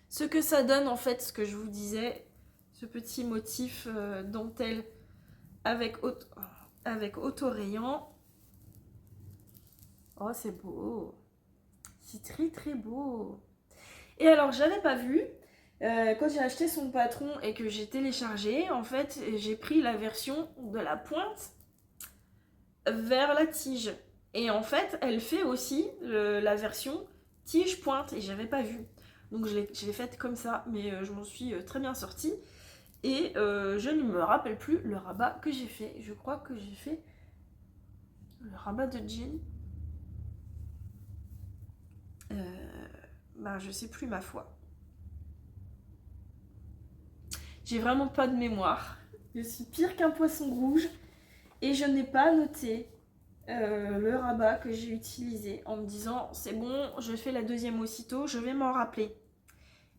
Ce que ça donne en fait, ce que je vous disais, ce petit motif dentelle avec autorayant. Oh, c'est beau. C'est très très beau. Et alors, j'avais pas vu, quand j'ai acheté son patron et que j'ai téléchargé, en fait, j'ai pris la version de la pointe vers la tige. Et en fait, elle fait aussi la version tige-pointe, et j'avais pas vu. Donc je l'ai faite comme ça, mais je m'en suis très bien sortie. Et je ne me rappelle plus le rabat que j'ai fait. Je crois que j'ai fait le rabat de jean. Bah, je sais plus ma foi. J'ai vraiment pas de mémoire. Je suis pire qu'un poisson rouge. Et je n'ai pas noté le rabat que j'ai utilisé en me disant c'est bon, je fais la deuxième aussitôt, je vais m'en rappeler.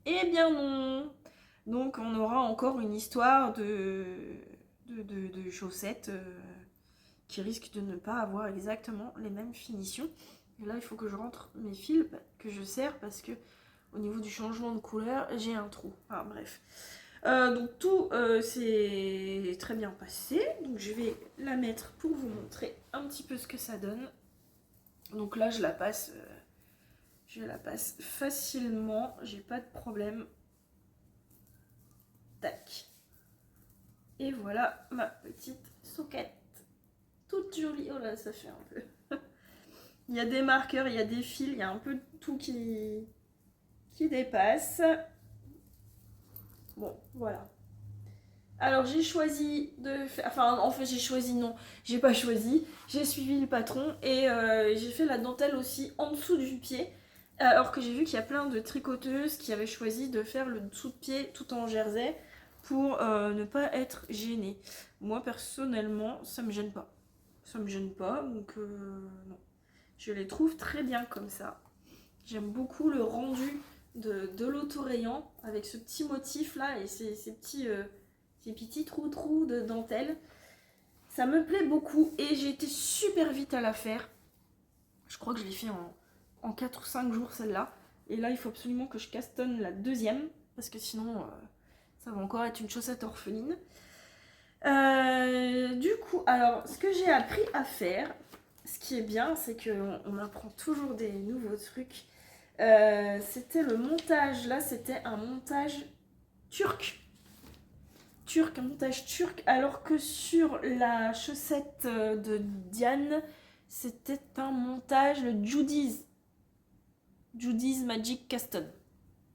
Eh bien non. Donc on aura encore une histoire de chaussettes qui risquent de ne pas avoir exactement les mêmes finitions. Et là il faut que je rentre mes fils que je serre parce que au niveau du changement de couleur j'ai un trou. Enfin bref. Donc tout s'est très bien passé. Donc je vais la mettre pour vous montrer un petit peu ce que ça donne. Donc là je la passe facilement, j'ai pas de problème. Tac. Et voilà ma petite soquette. Toute jolie. Oh là, ça fait un peu. Il y a des marqueurs, il y a des fils, il y a un peu de tout qui dépasse. Bon, voilà. Alors j'ai choisi de faire... Enfin, en fait j'ai choisi, non. J'ai pas choisi. J'ai suivi le patron et j'ai fait la dentelle aussi en dessous du pied. Alors que j'ai vu qu'il y a plein de tricoteuses qui avaient choisi de faire le dessous de pied tout en jersey pour ne pas être gênée. Moi personnellement, ça me gêne pas. Ça me gêne pas, donc non. Je les trouve très bien comme ça. J'aime beaucoup le rendu de l'autorayant avec ce petit motif là et ces petits trous de dentelle. Ça me plaît beaucoup et j'ai été super vite à la faire. Je crois que je l'ai fait en 4 ou 5 jours celle-là. Et là, il faut absolument que je castonne la deuxième parce que sinon, ça va encore être une chaussette orpheline. Du coup, alors, ce que j'ai appris à faire, ce qui est bien, c'est qu'on apprend toujours des nouveaux trucs. C'était le montage, là, c'était un montage turc. Un montage turc, alors que sur la chaussette de Diane, c'était un montage Judy's Magic Caston.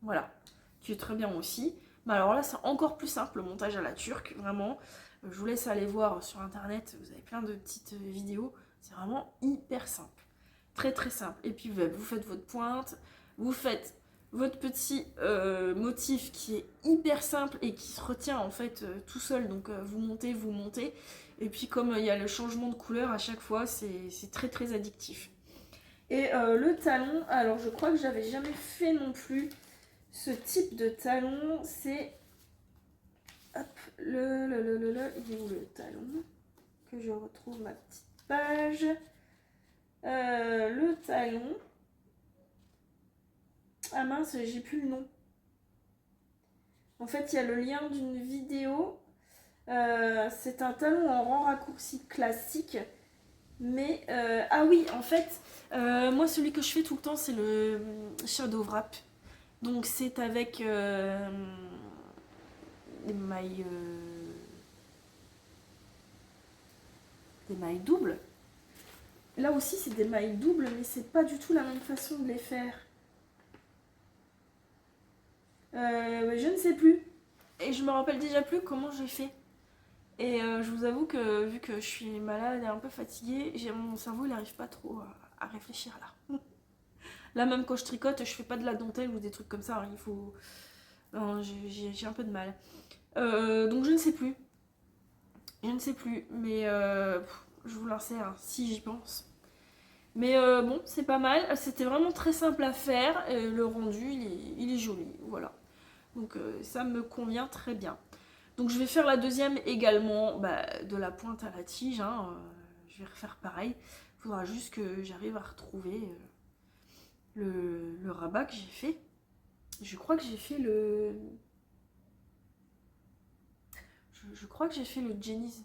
Voilà, qui est très bien aussi. Mais alors là, c'est encore plus simple le montage à la turque, vraiment. Je vous laisse aller voir sur internet, vous avez plein de petites vidéos. C'est vraiment hyper simple. Très très simple. Et puis vous faites votre pointe, vous faites votre petit motif qui est hyper simple et qui se retient en fait tout seul. Donc vous montez. Et puis comme il y a le changement de couleur à chaque fois, c'est très très addictif. Et le talon, alors je crois que j'avais jamais fait non plus ce type de talon. C'est... Hop, il est où le talon? Que je retrouve ma petite page. Le talon. Ah mince, j'ai plus le nom. En fait, il y a le lien d'une vidéo C'est un talon en rang raccourci classique. Mais, ah oui, en fait, moi celui que je fais tout le temps, c'est le Shadow Wrap. Donc c'est avec des mailles, des mailles doubles. Là aussi, c'est des mailles doubles, mais c'est pas du tout la même façon de les faire. Je ne sais plus. Et je me rappelle déjà plus comment j'ai fait. Et je vous avoue que vu que je suis malade et un peu fatiguée, mon cerveau il n'arrive pas trop à réfléchir là. Là même quand je tricote, je fais pas de la dentelle ou des trucs comme ça. Hein, il faut. Non, j'ai un peu de mal. Donc je ne sais plus. Je ne sais plus. Mais je vous l'insère si j'y pense. Mais bon, c'est pas mal. C'était vraiment très simple à faire. Et le rendu, il est joli. Voilà. Donc ça me convient très bien. Donc je vais faire la deuxième également de la pointe à la tige. Hein. Je vais refaire pareil. Il faudra juste que j'arrive à retrouver le rabat que j'ai fait. Je crois que j'ai fait le... Je crois que j'ai fait le Jenny's.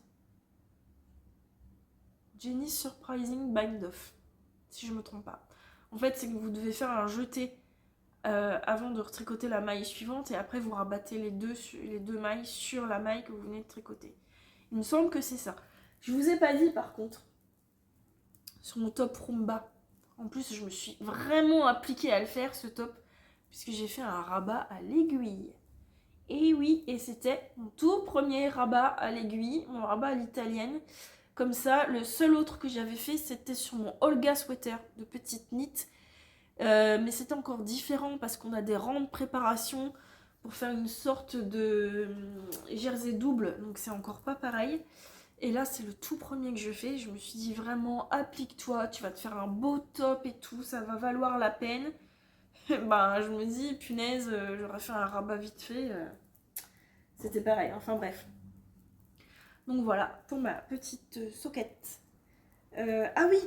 Jenny's Surprising Bind Off. Si je me trompe pas. En fait, c'est que vous devez faire un jeté avant de retricoter la maille suivante et après vous rabattez les deux mailles sur la maille que vous venez de tricoter. Il me semble que c'est ça. Je vous ai pas dit par contre, sur mon top Roomba. En plus, je me suis vraiment appliquée à le faire, ce top, puisque j'ai fait un rabat à l'aiguille. Et oui, et c'était mon tout premier rabat à l'aiguille, mon rabat à l'italienne. Comme ça, le seul autre que j'avais fait, c'était sur mon Olga Sweater de petite knit. Mais c'était encore différent parce qu'on a des rangs de préparation pour faire une sorte de jersey double, donc c'est encore pas pareil. Et là, c'est le tout premier que je fais. Je me suis dit vraiment, applique-toi, tu vas te faire un beau top et tout, ça va valoir la peine. Ben, je me dis, punaise, j'aurais fait un rabat vite fait. C'était pareil, enfin bref. Donc voilà, pour ma petite soquette. Ah oui,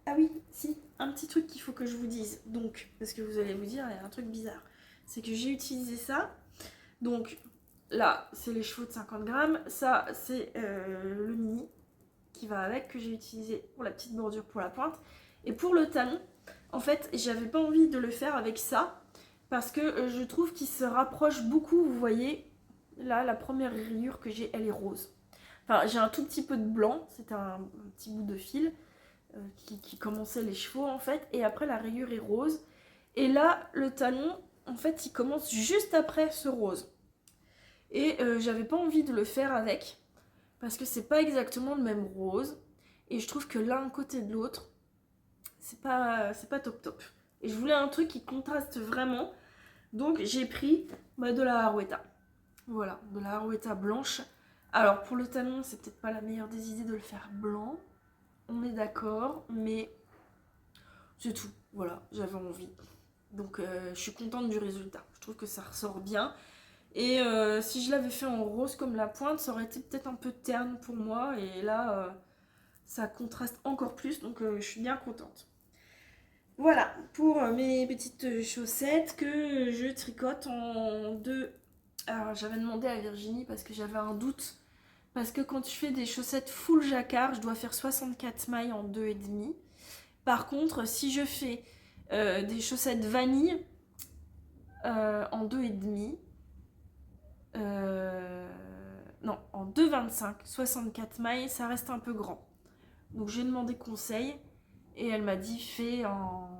ah oui, si, un petit truc qu'il faut que je vous dise. Donc, parce que vous allez vous dire, il y a un truc bizarre. C'est que j'ai utilisé ça. Donc, là, c'est les chevaux de 50 grammes. Ça, c'est le mini qui va avec, que j'ai utilisé pour la petite bordure pour la pointe. Et pour le talon, en fait, j'avais pas envie de le faire avec ça. Parce que je trouve qu'il se rapproche beaucoup, vous voyez. Là, la première rayure que j'ai, elle est rose. Enfin, j'ai un tout petit peu de blanc. C'était un petit bout de fil. Qui commençait les chevaux en fait, et après la rayure est rose. Et là, le talon, en fait, il commence juste après ce rose. Et j'avais pas envie de le faire avec, parce que c'est pas exactement le même rose. Et je trouve que l'un côté de l'autre, c'est pas top top. Et je voulais un truc qui contraste vraiment. Donc j'ai pris de la Harwetta. Voilà, de la Harwetta blanche. Alors pour le talon, c'est peut-être pas la meilleure des idées de le faire blanc. On est d'accord, mais c'est tout. Voilà, j'avais envie. Donc je suis contente du résultat. Je trouve que ça ressort bien. Et si je l'avais fait en rose comme la pointe, ça aurait été peut-être un peu terne pour moi. Et là, ça contraste encore plus. Donc je suis bien contente. Voilà, pour mes petites chaussettes que je tricote en deux. Alors j'avais demandé à Virginie parce que j'avais un doute. Parce que quand je fais des chaussettes full jacquard, je dois faire 64 mailles en 2,5. Par contre, si je fais des chaussettes vanille en 2,5, non, en 2,25, 64 mailles, ça reste un peu grand. Donc j'ai demandé conseil et elle m'a dit fais en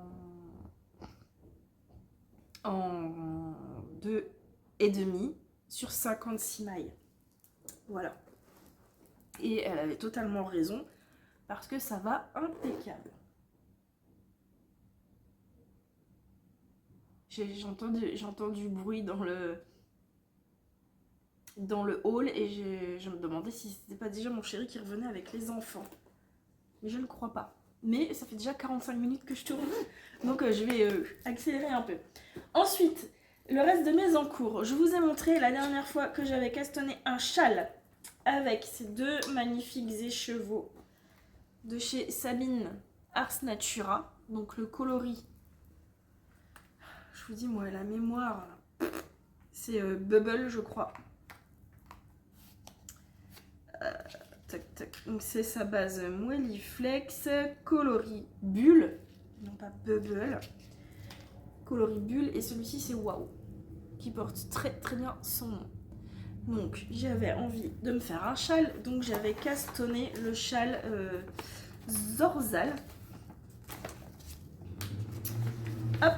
2,5 sur 56 mailles. Voilà. Et elle avait totalement raison parce que ça va impeccable. J'entends du bruit dans le hall et je me demandais si c'était pas déjà mon chéri qui revenait avec les enfants. Mais je ne crois pas. Mais ça fait déjà 45 minutes que je tourne, donc je vais accélérer un peu. Ensuite, le reste de mes encours. Je vous ai montré la dernière fois que j'avais castonné un châle avec ces deux magnifiques écheveaux de chez Sabine Ars Natura. Donc le coloris, je vous dis moi la mémoire, c'est Bubble je crois. Tac, tac. Donc c'est sa base Moelliflex, coloris bulle, non pas bubble. Coloris bulle, et celui-ci c'est Waouh, qui porte très très bien son nom. Donc j'avais envie de me faire un châle, donc j'avais castonné le châle Zorzal. Hop,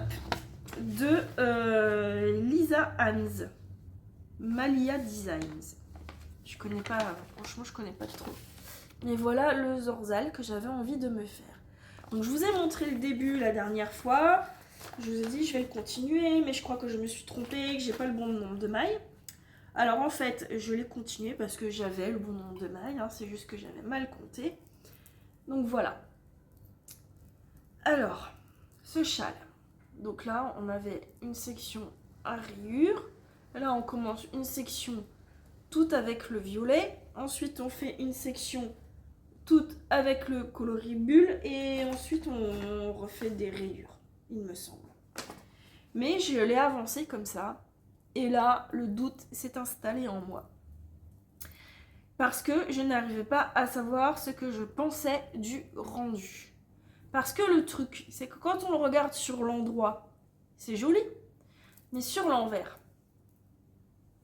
de Lisa Hans, Malia Designs. Je connais pas, franchement je connais pas trop. Mais voilà le Zorzal que j'avais envie de me faire. Donc je vous ai montré le début la dernière fois. Je vous ai dit je vais le continuer, mais je crois que je me suis trompée, que j'ai pas le bon nombre de mailles. Alors en fait je l'ai continué parce que j'avais le bon nombre de mailles, hein, c'est juste que j'avais mal compté. Donc voilà. Alors, ce châle. Donc là on avait une section à rayures. Là on commence une section toute avec le violet. Ensuite on fait une section toute avec le coloris bulle. Et ensuite on refait des rayures, il me semble. Mais je l'ai avancé comme ça. Et là, le doute s'est installé en moi. Parce que je n'arrivais pas à savoir ce que je pensais du rendu. Parce que le truc, c'est que quand on le regarde sur l'endroit, c'est joli. Mais sur l'envers,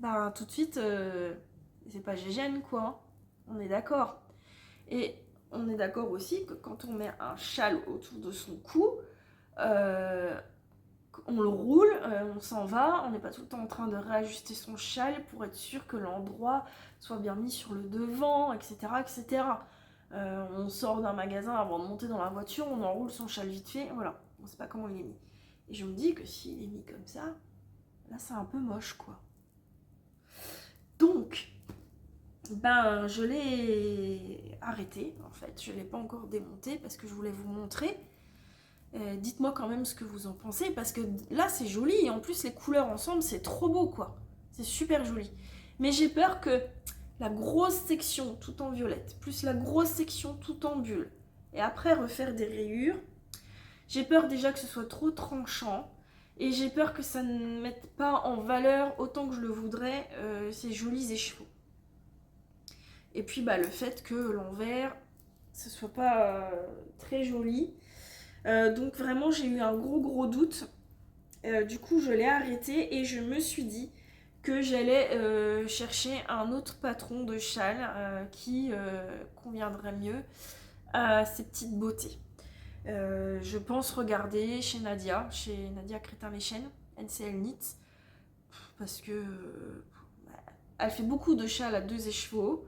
ben tout de suite, c'est pas gégène quoi. On est d'accord. Et on est d'accord aussi que quand on met un châle autour de son cou, on le roule, on s'en va, on n'est pas tout le temps en train de réajuster son châle pour être sûr que l'endroit soit bien mis sur le devant, etc. etc. On sort d'un magasin avant de monter dans la voiture, on enroule son châle vite fait, voilà, on ne sait pas comment il est mis. Et je me dis que s'il est mis comme ça, là c'est un peu moche quoi. Donc, ben je l'ai arrêté en fait, je ne l'ai pas encore démonté parce que je voulais vous montrer. Dites-moi quand même ce que vous en pensez, parce que là c'est joli et en plus les couleurs ensemble c'est trop beau quoi, c'est super joli. Mais j'ai peur que la grosse section tout en violette, plus la grosse section tout en bulle, et après refaire des rayures, j'ai peur déjà que ce soit trop tranchant, et j'ai peur que ça ne mette pas en valeur autant que je le voudrais ces jolis écheveaux. Et puis bah, le fait que l'envers, ce soit pas très joli. Donc vraiment j'ai eu un gros doute. Du coup je l'ai arrêté et je me suis dit que j'allais chercher un autre patron de châle qui conviendrait mieux à ces petites beautés. Je pense regarder chez Nadia Crétin-Léchenne, NCL Knit, parce que elle fait beaucoup de châles à 2 écheveaux.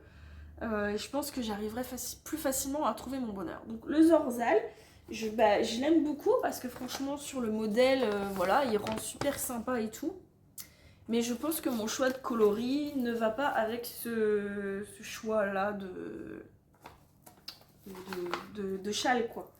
Et je pense que j'arriverai plus facilement à trouver mon bonheur. Donc le Zorzal, je l'aime beaucoup parce que franchement sur le modèle, voilà, il rend super sympa et tout. Mais je pense que mon choix de coloris ne va pas avec ce choix là de châle quoi.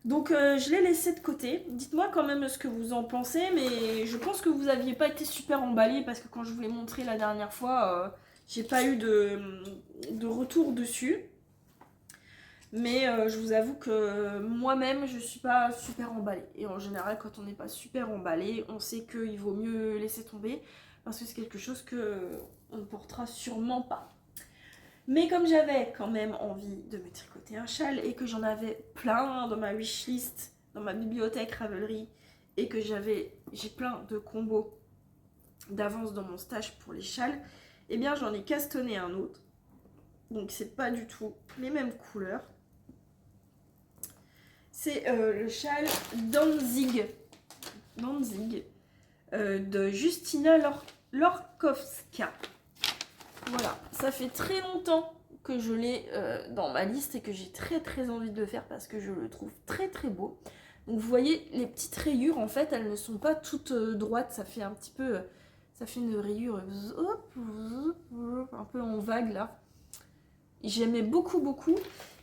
Donc je l'ai laissé de côté. Dites-moi quand même ce que vous en pensez, mais je pense que vous n'aviez pas été super emballé parce que quand je vous l'ai montré la dernière fois, j'ai pas eu de retour dessus. Mais je vous avoue que moi-même je suis pas super emballée. Et en général quand on n'est pas super emballé, on sait qu'il vaut mieux laisser tomber parce que c'est quelque chose qu'on ne portera sûrement pas. Mais comme j'avais quand même envie de me tricoter un châle et que j'en avais plein dans ma wishlist, dans ma bibliothèque Ravelry, et que j'ai plein de combos d'avance dans mon stash pour les châles, eh bien j'en ai castonné un autre. Donc c'est pas du tout les mêmes couleurs. C'est le châle Danzig de Justina Lorkowska. Voilà, ça fait très longtemps que je l'ai dans ma liste et que j'ai très envie de le faire parce que je le trouve très beau. Donc vous voyez les petites rayures en fait elles ne sont pas toutes droites, ça fait un petit peu, ça fait une rayure un peu en vague là. J'aimais beaucoup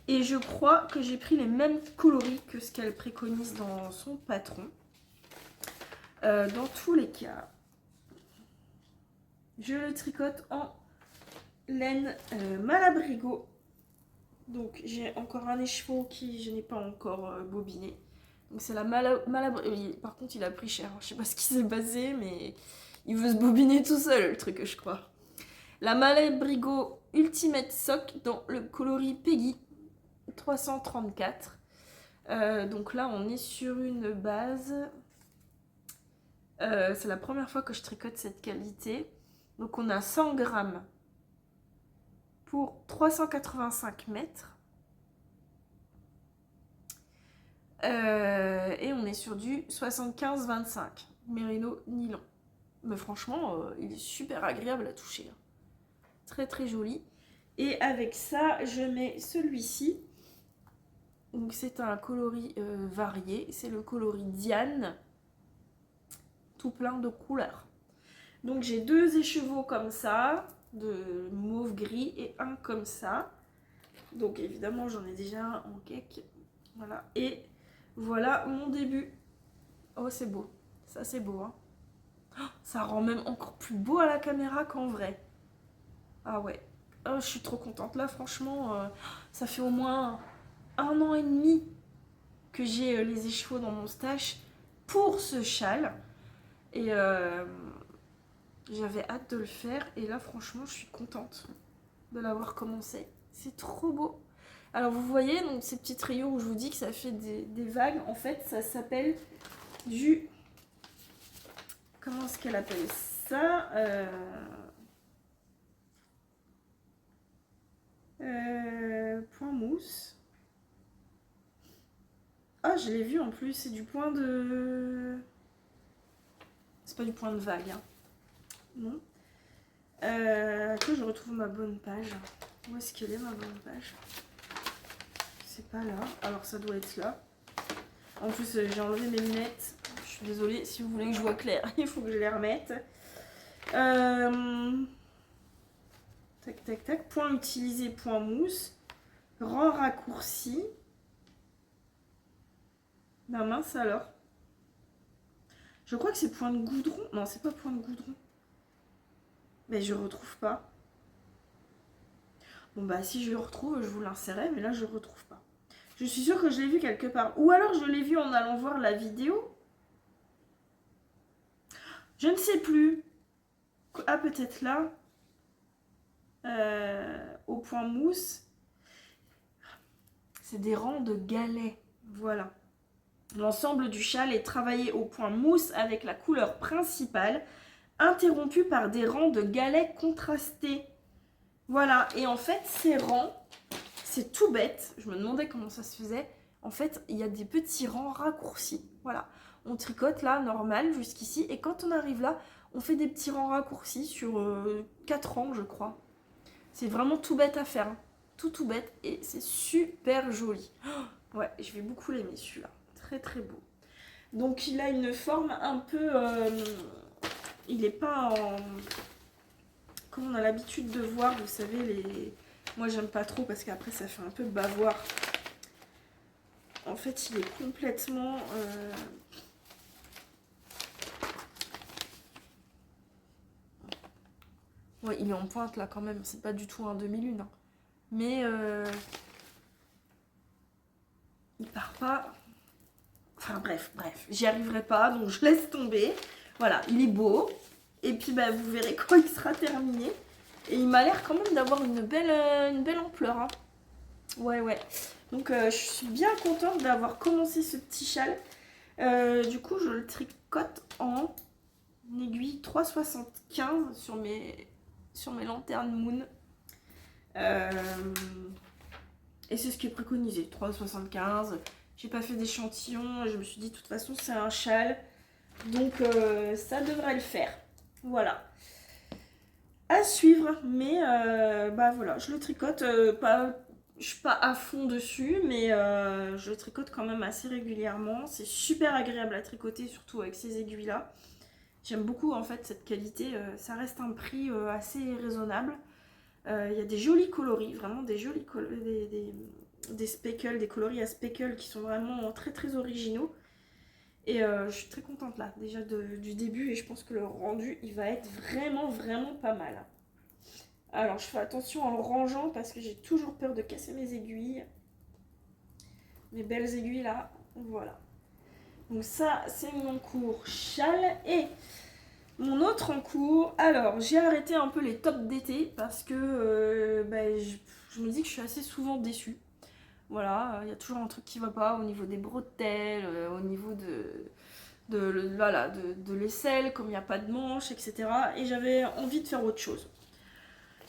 et je crois que j'ai pris les mêmes coloris que ce qu'elle préconise dans son patron. Dans tous les cas, je le tricote en laine Malabrigo. Donc j'ai encore un écheveau qui je n'ai pas encore bobiné. Donc c'est la Malabrigo. Par contre il a pris cher, je sais pas ce qui s'est passé mais il veut se bobiner tout seul le truc je crois. La Malabrigo Ultimate Sock dans le coloris Peggy 334. Donc là, on est sur une base. C'est la première fois que je tricote cette qualité. Donc on a 100 grammes pour 385 mètres. Et on est sur du 75-25 Merino nylon. Mais franchement, il est super agréable à toucher. Très très joli. Et avec ça, je mets celui-ci. Donc c'est un coloris varié. C'est le coloris Diane. Tout plein de couleurs. Donc j'ai 2 écheveaux comme ça, de mauve gris, et un comme ça. Donc évidemment j'en ai déjà un en cake. Voilà. Et voilà mon début. Oh c'est beau. Ça c'est beau. Hein. Oh, ça rend même encore plus beau à la caméra qu'en vrai. Ah ouais. Oh, je suis trop contente. Là franchement, ça fait au moins 1 an et demi que j'ai les écheveaux dans mon stash pour ce châle. Et j'avais hâte de le faire. Et là franchement je suis contente de l'avoir commencé. C'est trop beau. Alors vous voyez donc ces petits trios où je vous dis que ça fait des vagues. En fait ça s'appelle du... Comment est-ce qu'elle appelle ça point mousse. Ah, je l'ai vu en plus, c'est du point de... C'est pas du point de vague, hein. Non. Que je retrouve ma bonne page. Où est-ce qu'elle est ma bonne page? C'est pas là. Alors ça doit être là. En plus, j'ai enlevé mes lunettes. Je suis désolée, si vous voulez que je vois clair, il faut que je les remette. Tac, tac, tac. Point utilisé, point mousse. Rang raccourci. Bah mince alors. Je crois que c'est point de goudron. Non, c'est pas point de goudron. Mais je retrouve pas. Bon bah si je le retrouve, je vous l'insérerai, mais là je le retrouve pas. Je suis sûre que je l'ai vu quelque part. Ou alors je l'ai vu en allant voir la vidéo. Je ne sais plus. Ah peut-être là. Au point mousse. C'est des rangs de galets. Voilà. L'ensemble du châle est travaillé au point mousse avec la couleur principale, interrompu par des rangs de galets contrastés. Voilà, et en fait, ces rangs, c'est tout bête. Je me demandais comment ça se faisait. En fait, il y a des petits rangs raccourcis. Voilà, on tricote là, normal, jusqu'ici. Et quand on arrive là, on fait des petits rangs raccourcis sur 4 rangs, je crois. C'est vraiment tout bête à faire. Hein. Tout bête. Et c'est super joli. Oh, ouais, je vais beaucoup l'aimer celui-là. Très très beau. Donc il a une forme un peu... il n'est pas en... Comme on a l'habitude de voir, vous savez, les... Moi j'aime pas trop parce qu'après ça fait un peu bavoir. En fait il est complètement... Ouais, il est en pointe là quand même, c'est pas du tout un demi-lune. Hein. Mais il part pas... Enfin bref, j'y arriverai pas, donc je laisse tomber. Voilà, il est beau. Et puis bah, vous verrez quand il sera terminé. Et il m'a l'air quand même d'avoir une belle ampleur. Hein. Ouais. Donc je suis bien contente d'avoir commencé ce petit châle. Du coup, je le tricote en aiguille 3,75 sur mes lanternes Moon. Et c'est ce qui est préconisé, 3,75. J'ai pas fait d'échantillon. Je me suis dit, de toute façon, c'est un châle. Donc, ça devrait le faire. Voilà. À suivre. Mais, bah voilà, je le tricote. Je suis pas à fond dessus, mais je le tricote quand même assez régulièrement. C'est super agréable à tricoter, surtout avec ces aiguilles-là. J'aime beaucoup, en fait, cette qualité. Ça reste un prix assez raisonnable. Il y a des jolis coloris, vraiment des jolis des speckles, des coloris à speckles qui sont vraiment très très originaux. Et je suis très contente là, déjà du début, et je pense que le rendu, il va être vraiment pas mal. Alors je fais attention en le rangeant parce que j'ai toujours peur de casser mes aiguilles. Mes belles aiguilles là, voilà. Donc ça, c'est mon cours châle. Et Mon autre en cours, alors j'ai arrêté un peu les tops d'été parce que je me dis que je suis assez souvent déçue. Voilà, il y a toujours un truc qui va pas au niveau des bretelles, au niveau de l'aisselle, comme il n'y a pas de manches, etc. Et j'avais envie de faire autre chose.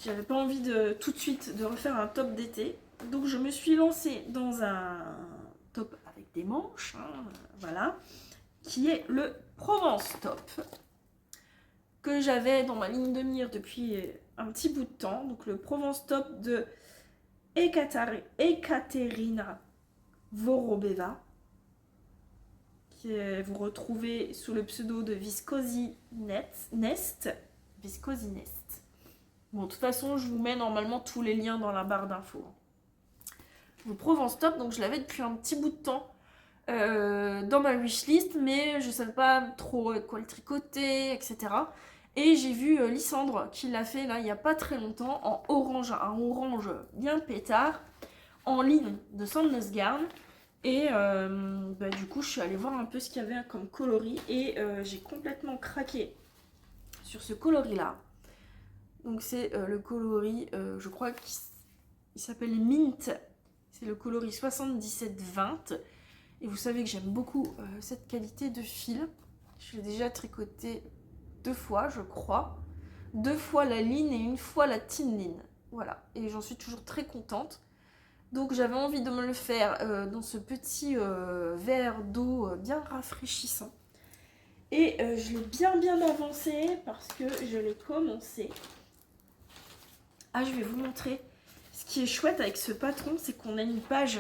J'avais pas envie de tout de suite de refaire un top d'été. Donc je me suis lancée dans un top avec des manches, hein, voilà, qui est le Provence Top, que j'avais dans ma ligne de mire depuis un petit bout de temps. Donc le Provence Top de Ekaterina Vorobeva, que vous retrouvez sous le pseudo de Viscosi Nest. Viscosi Nest. Bon, de toute façon, je vous mets normalement tous les liens dans la barre d'infos. Le Provence Top, donc je l'avais depuis un petit bout de temps dans ma wishlist, mais je savais pas trop quoi le tricoter, etc. Et j'ai vu Lysandre qui l'a fait là il y a pas très longtemps en orange, un orange bien pétard, en ligne de Sandnesgarn. Et du coup, je suis allée voir un peu ce qu'il y avait comme coloris et j'ai complètement craqué sur ce coloris-là. Donc c'est le coloris, je crois qu'il s'appelle Mint. C'est le coloris 77-20. Et vous savez que j'aime beaucoup cette qualité de fil. Je l'ai déjà tricoté 2 fois, je crois. 2 fois la ligne et 1 fois la thin line. Voilà. Et j'en suis toujours très contente. Donc j'avais envie de me le faire dans ce petit verre d'eau bien rafraîchissant. Et je l'ai bien avancé parce que je l'ai commencé. Ah, je vais vous montrer. Ce qui est chouette avec ce patron, c'est qu'on a une page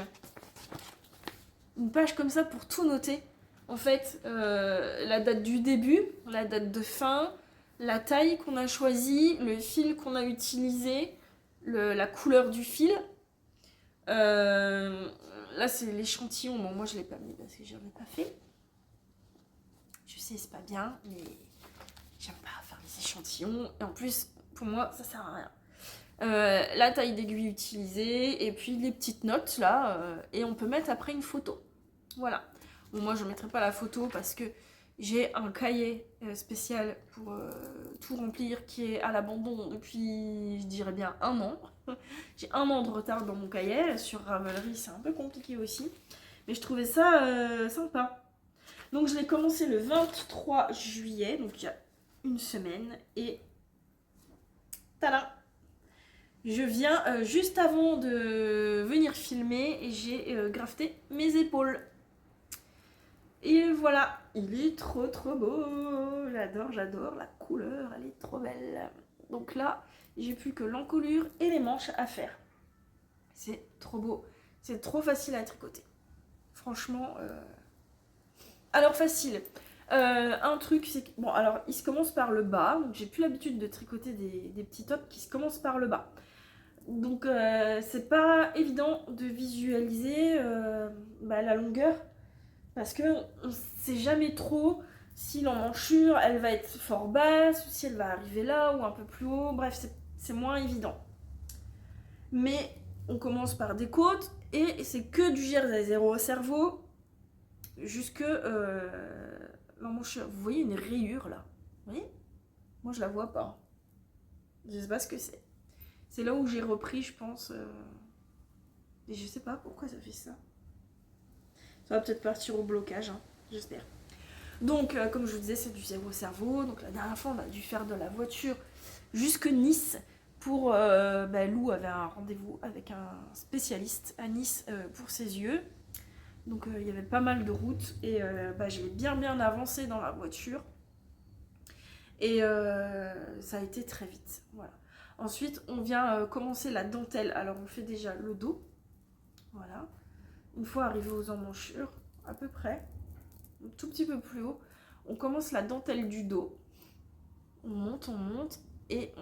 comme ça pour tout noter. En fait, la date du début, la date de fin, la taille qu'on a choisie, le fil qu'on a utilisé, la couleur du fil. Là, c'est l'échantillon. Bon, moi, je ne l'ai pas mis parce que je n'en ai pas fait. Je sais, c'est pas bien, mais j'aime pas faire les échantillons. Et en plus, pour moi, ça sert à rien. La taille d'aiguille utilisée, et puis les petites notes là, et on peut mettre après une photo. Voilà. Bon, moi je ne mettrai pas la photo parce que j'ai un cahier spécial pour tout remplir qui est à l'abandon depuis, je dirais bien, 1 an. J'ai 1 an de retard dans mon cahier. Sur Ravelry, c'est un peu compliqué aussi. Mais je trouvais ça sympa. Donc je l'ai commencé le 23 juillet, donc il y a 1 semaine. Et tada! Je viens juste avant de venir filmer et j'ai grafté mes épaules. Et voilà, il est trop beau. J'adore, la couleur, elle est trop belle. Donc là, j'ai plus que l'encolure et les manches à faire. C'est trop beau, c'est trop facile à tricoter. Franchement, alors facile. Un truc, c'est que, bon, alors il se commence par le bas. Donc j'ai plus l'habitude de tricoter des petits tops qui se commencent par le bas. Donc c'est pas évident de visualiser la longueur parce que on sait jamais trop si l'emmanchure elle va être fort basse ou si elle va arriver là ou un peu plus haut. Bref, c'est moins évident. Mais on commence par des côtes et c'est que du jersey zéro au cerveau jusque l'emmanchure. Vous voyez une rayure là? Vous voyez? Moi je la vois pas. Je sais pas ce que c'est. C'est là où j'ai repris, je pense. Et je sais pas pourquoi ça fait ça. Ça va peut-être partir au blocage, hein, j'espère. Donc, comme je vous disais, c'est du zéro cerveau. Donc, la dernière fois, on a dû faire de la voiture jusque Nice. Lou avait un rendez-vous avec un spécialiste à Nice pour ses yeux. Donc, il y avait pas mal de routes. Et j'ai bien avancé dans la voiture. Et ça a été très vite. Voilà. Ensuite, on vient commencer la dentelle. Alors, on fait déjà le dos. Voilà. Une fois arrivé aux emmanchures, à peu près, un tout petit peu plus haut, on commence la dentelle du dos. On monte, et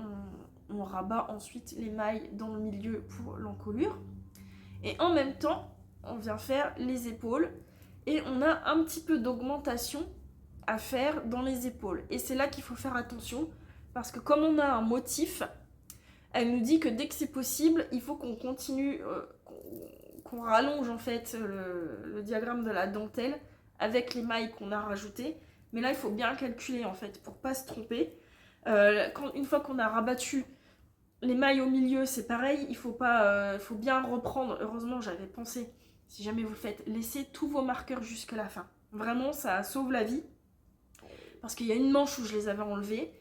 on rabat ensuite les mailles dans le milieu pour l'encolure. Et en même temps, on vient faire les épaules. Et on a un petit peu d'augmentation à faire dans les épaules. Et c'est là qu'il faut faire attention. Parce que comme on a un motif, elle nous dit que dès que c'est possible, il faut qu'on continue, qu'on rallonge en fait le diagramme de la dentelle avec les mailles qu'on a rajoutées. Mais là, il faut bien calculer en fait pour pas se tromper. Une fois qu'on a rabattu les mailles au milieu, c'est pareil, faut bien reprendre. Heureusement, j'avais pensé, si jamais vous le faites, laissez tous vos marqueurs jusqu'à la fin. Vraiment, ça sauve la vie. Parce qu'il y a une manche où je les avais enlevés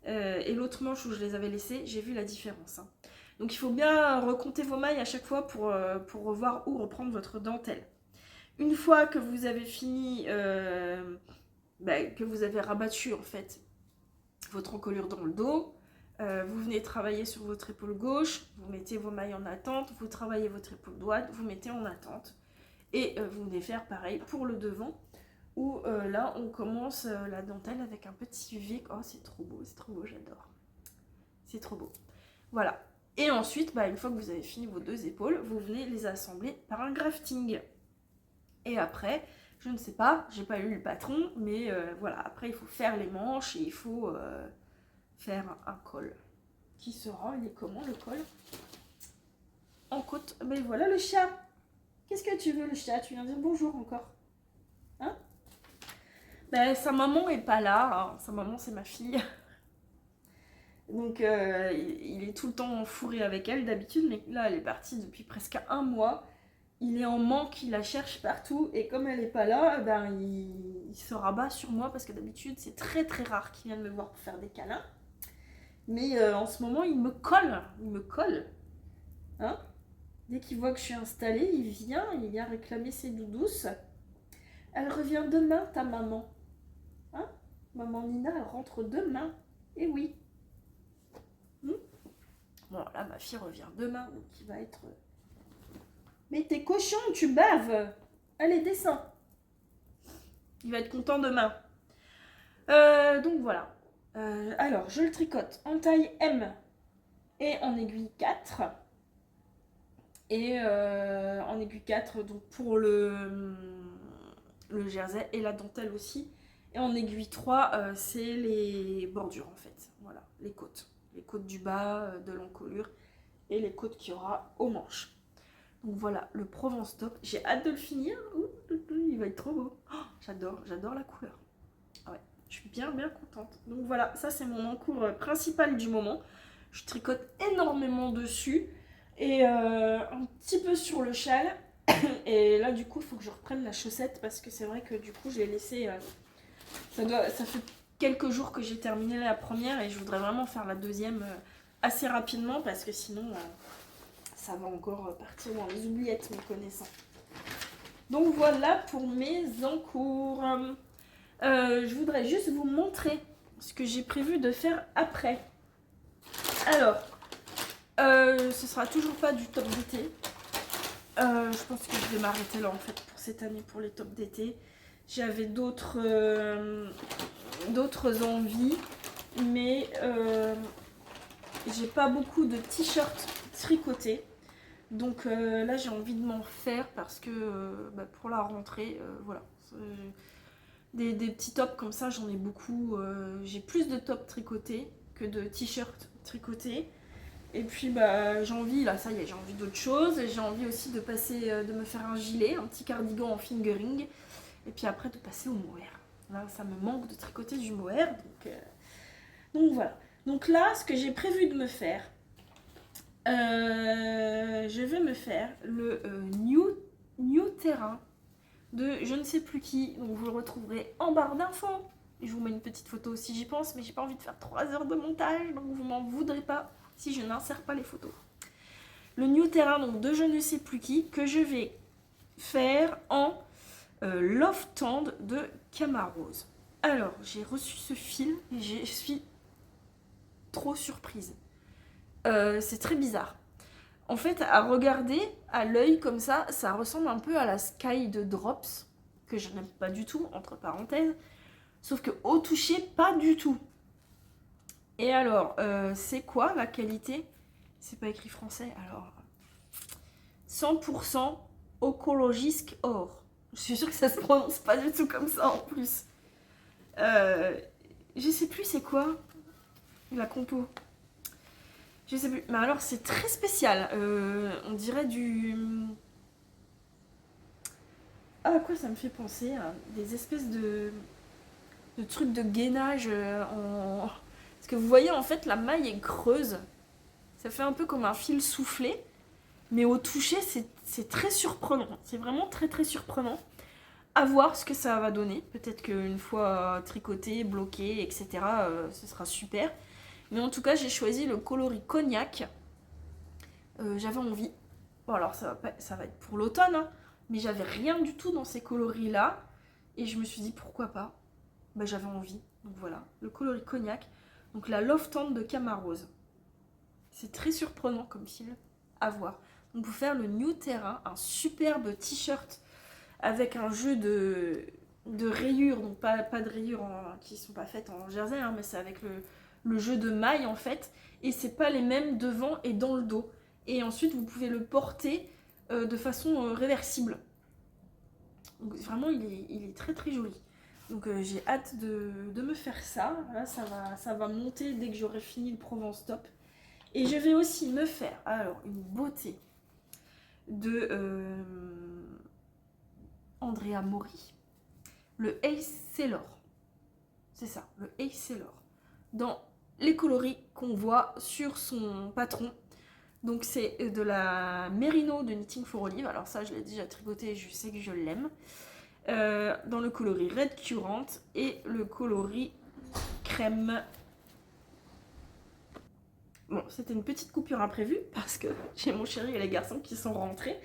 et l'autre manche où je les avais laissés, j'ai vu la différence. Hein. Donc il faut bien recompter vos mailles à chaque fois pour revoir où reprendre votre dentelle. Une fois que vous avez fini, que vous avez rabattu en fait votre encolure dans le dos, vous venez travailler sur votre épaule gauche, vous mettez vos mailles en attente, vous travaillez votre épaule droite, vous mettez en attente. Et vous venez faire pareil pour le devant, où là on commence la dentelle avec un petit V. Oh c'est trop beau, j'adore. C'est trop beau. Voilà. Et ensuite, une fois que vous avez fini vos deux épaules, vous venez les assembler par un grafting. Et après, je ne sais pas, j'ai pas lu le patron, mais voilà, après il faut faire les manches et il faut faire un col. Qui sera, il est comment le col? En côte. Mais voilà le chat. Qu'est-ce que tu veux le chat? Tu viens dire bonjour encore. Hein? Sa maman est pas là, hein. Sa maman c'est ma fille. Donc il est tout le temps fourré avec elle d'habitude, mais là elle est partie depuis presque un mois. Il est en manque, il la cherche partout, et comme elle est pas là, il se rabat sur moi parce que d'habitude c'est très très rare qu'il vienne me voir pour faire des câlins. Mais en ce moment il me colle. Hein? Dès qu'il voit que je suis installée, il vient réclamer ses doudous. Elle revient demain, ta maman. Hein? Maman Nina, elle rentre demain. Eh oui. Bon, là, ma fille revient demain, donc il va être... Mais t'es cochon, tu baves. Allez, descends. Il va être content demain. Donc voilà. Alors, je le tricote en taille M et en aiguille 4. Et en aiguille 4, donc pour le jersey et la dentelle aussi. Et en aiguille 3, c'est les bordures en fait. Voilà, les côtes. Les côtes du bas, de l'encolure et les côtes qu'il y aura aux manches. Donc voilà, le Provence top. J'ai hâte de le finir. Il va être trop beau. Oh, j'adore la couleur. Ah ouais, je suis bien contente. Donc voilà, ça c'est mon encours principal du moment. Je tricote énormément dessus. Et un petit peu sur le châle. Et là du coup il faut que je reprenne la chaussette parce que c'est vrai que du coup je l'ai laissé ça fait quelques jours que j'ai terminé la première et je voudrais vraiment faire la deuxième assez rapidement parce que sinon ça va encore partir dans les oubliettes me connaissant. Donc voilà pour mes encours. Je voudrais juste vous montrer ce que j'ai prévu de faire après. Alors ce sera toujours pas du top d'été. Je pense que je vais m'arrêter là en fait pour cette année pour les tops d'été. J'avais d'autres envies, mais j'ai pas beaucoup de t-shirts tricotés. Donc là j'ai envie de m'en faire parce que pour la rentrée, voilà. Des petits tops comme ça, j'en ai beaucoup. J'ai plus de tops tricotés que de t-shirts tricotés. Et puis j'ai envie, là ça y est, j'ai envie d'autre chose. J'ai envie aussi de de me faire un gilet, un petit cardigan en fingering. Et puis après de passer au mohair. Là ça me manque de tricoter du mohair. Donc voilà. Donc là ce que j'ai prévu de me faire, je vais me faire le New Terrain de je ne sais plus qui. Donc vous le retrouverez en barre d'infos. Je vous mets une petite photo si j'y pense, mais j'ai pas envie de faire 3 heures de montage, donc vous m'en voudrez pas si je n'insère pas les photos. Le New Terrain donc de je ne sais plus qui que je vais faire en Love Tend de Camarose. Alors j'ai reçu ce fil et je suis trop surprise. C'est très bizarre. En fait, à regarder à l'œil comme ça ressemble un peu à la Sky de Drops, que je n'aime pas du tout, entre parenthèses. Sauf que au toucher, pas du tout. Et alors, c'est quoi la qualité? C'est pas écrit français, alors... 100% Ocologisk Or. Je suis sûre que ça se prononce pas du tout comme ça en plus. Je sais plus c'est quoi la compo. Je sais plus. Mais alors c'est très spécial. On dirait du... Ah, à quoi ça me fait penser? Des espèces de de trucs de gainage en... Parce que vous voyez, en fait, la maille est creuse. Ça fait un peu comme un fil soufflé. Mais au toucher, c'est très surprenant. C'est vraiment très très surprenant. À voir ce que ça va donner. Peut-être qu'une fois tricoté, bloqué, etc., ce sera super. Mais en tout cas, j'ai choisi le coloris cognac. J'avais envie. Bon, alors ça va être pour l'automne, hein, mais j'avais rien du tout dans ces coloris-là. Et je me suis dit, pourquoi pas. Bah, j'avais envie. Donc voilà, le coloris cognac. Donc la Love Tante de Camarose. C'est très surprenant comme fil. À voir. Donc pour faire le New Terrain, un superbe t-shirt avec un jeu de rayures, donc pas de rayures qui sont pas faites en jersey, hein, mais c'est avec le jeu de mailles en fait, et c'est pas les mêmes devant et dans le dos. Et ensuite vous pouvez le porter de façon réversible. Donc vraiment il est très très joli. Donc j'ai hâte de me faire ça. Là ça va monter dès que j'aurai fini le Provence Top. Et je vais aussi me faire alors une beauté de Andrea Mori, le Ace Sailor. C'est ça, le Ace Sailor. Dans les coloris qu'on voit sur son patron. Donc c'est de la Merino de Knitting for Olive. Alors ça, je l'ai déjà tricoté, je sais que je l'aime. Dans le coloris Red Currant et le coloris crème. Bon, c'était une petite coupure imprévue parce que j'ai mon chéri et les garçons qui sont rentrés.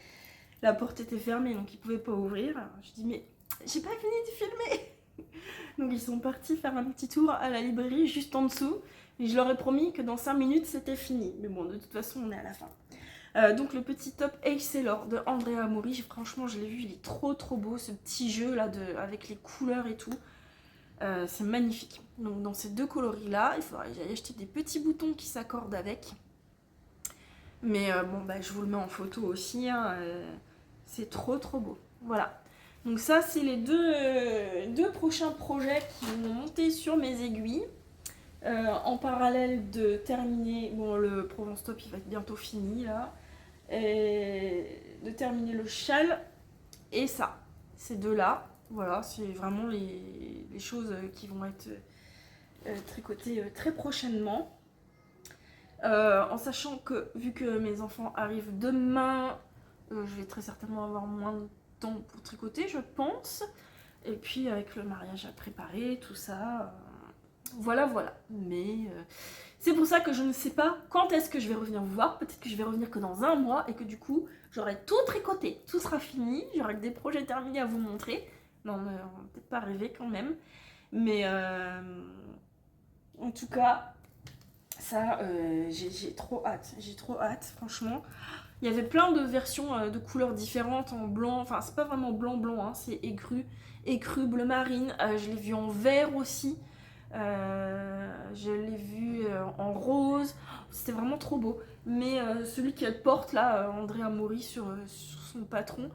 La porte était fermée, donc ils pouvaient pas ouvrir. Je dis, mais j'ai pas fini de filmer. Donc ils sont partis faire un petit tour à la librairie juste en dessous. Et je leur ai promis que dans 5 minutes c'était fini. Mais bon, de toute façon, on est à la fin. Donc le petit top Ace Sailor de Andrea Mori, franchement, je l'ai vu, il est trop trop beau. Ce petit jeu là avec les couleurs et tout. C'est magnifique. Donc dans ces deux coloris là, il faudrait que j'aille acheter des petits boutons qui s'accordent avec. Mais bon, bah, je vous le mets en photo aussi. Hein, c'est trop trop beau. Voilà. Donc ça, c'est les deux prochains projets qui vont monter sur mes aiguilles. En parallèle de terminer, bon, le Provence Top, il va être bientôt fini là. Et de terminer le châle et ça. Ces deux-là. Voilà, c'est vraiment les choses qui vont être tricotées très prochainement. En sachant que, vu que mes enfants arrivent demain, je vais très certainement avoir moins de temps pour tricoter, je pense. Et puis avec le mariage à préparer, tout ça, voilà. Mais c'est pour ça que je ne sais pas quand est-ce que je vais revenir vous voir. Peut-être que je vais revenir que dans 1 mois et que du coup, j'aurai tout tricoté, tout sera fini, j'aurai des projets terminés à vous montrer. Non, mais on va peut-être pas rêver quand même. Mais en tout cas, ça, j'ai trop hâte, franchement. Il y avait plein de versions de couleurs différentes en blanc, enfin c'est pas vraiment blanc, hein, c'est écru, bleu marine. Je l'ai vu en vert aussi, je l'ai vu en rose, c'était vraiment trop beau. Mais celui qu'elle porte là, Andrea Mori sur son patron,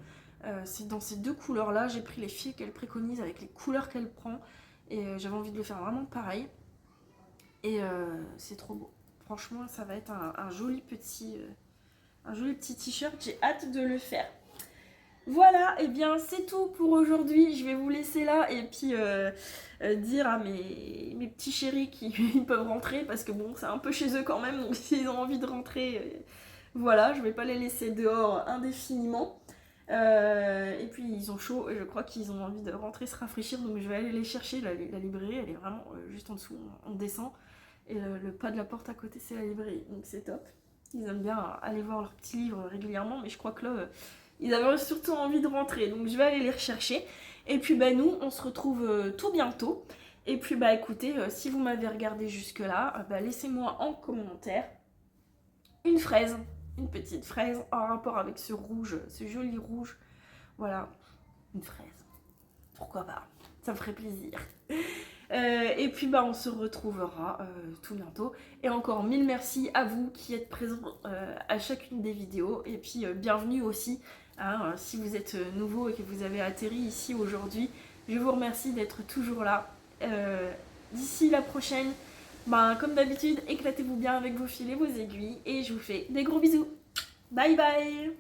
c'est dans ces deux couleurs là. J'ai pris les fils qu'elle préconise avec les couleurs qu'elle prend et j'avais envie de le faire vraiment pareil. Et c'est trop beau. Franchement, ça va être un joli petit t-shirt. J'ai hâte de le faire. Voilà, et bien c'est tout pour aujourd'hui. Je vais vous laisser là et puis dire à mes petits chéris qu'ils peuvent rentrer parce que bon, c'est un peu chez eux quand même. Donc s'ils ont envie de rentrer, voilà, je vais pas les laisser dehors indéfiniment. Et puis ils ont chaud et je crois qu'ils ont envie de rentrer se rafraîchir. Donc je vais aller les chercher. La librairie, elle est vraiment juste en dessous. On descend. Et le pas de la porte à côté, c'est la librairie, donc c'est top. Ils aiment bien aller voir leurs petits livres régulièrement, mais je crois que là, ils avaient surtout envie de rentrer, donc je vais aller les rechercher. Et puis bah nous, on se retrouve tout bientôt. Et puis bah écoutez, si vous m'avez regardé jusque-là, bah, laissez-moi en commentaire une fraise, une petite fraise en rapport avec ce rouge, ce joli rouge. Voilà, une fraise. Pourquoi pas, ça me ferait plaisir. Et puis bah on se retrouvera tout bientôt. Et encore 1000 merci à vous qui êtes présents à chacune des vidéos. Et puis bienvenue aussi hein, si vous êtes nouveau et que vous avez atterri ici aujourd'hui. Je vous remercie d'être toujours là. D'ici la prochaine, bah, comme d'habitude, éclatez-vous bien avec vos fils et vos aiguilles. Et je vous fais des gros bisous. Bye bye.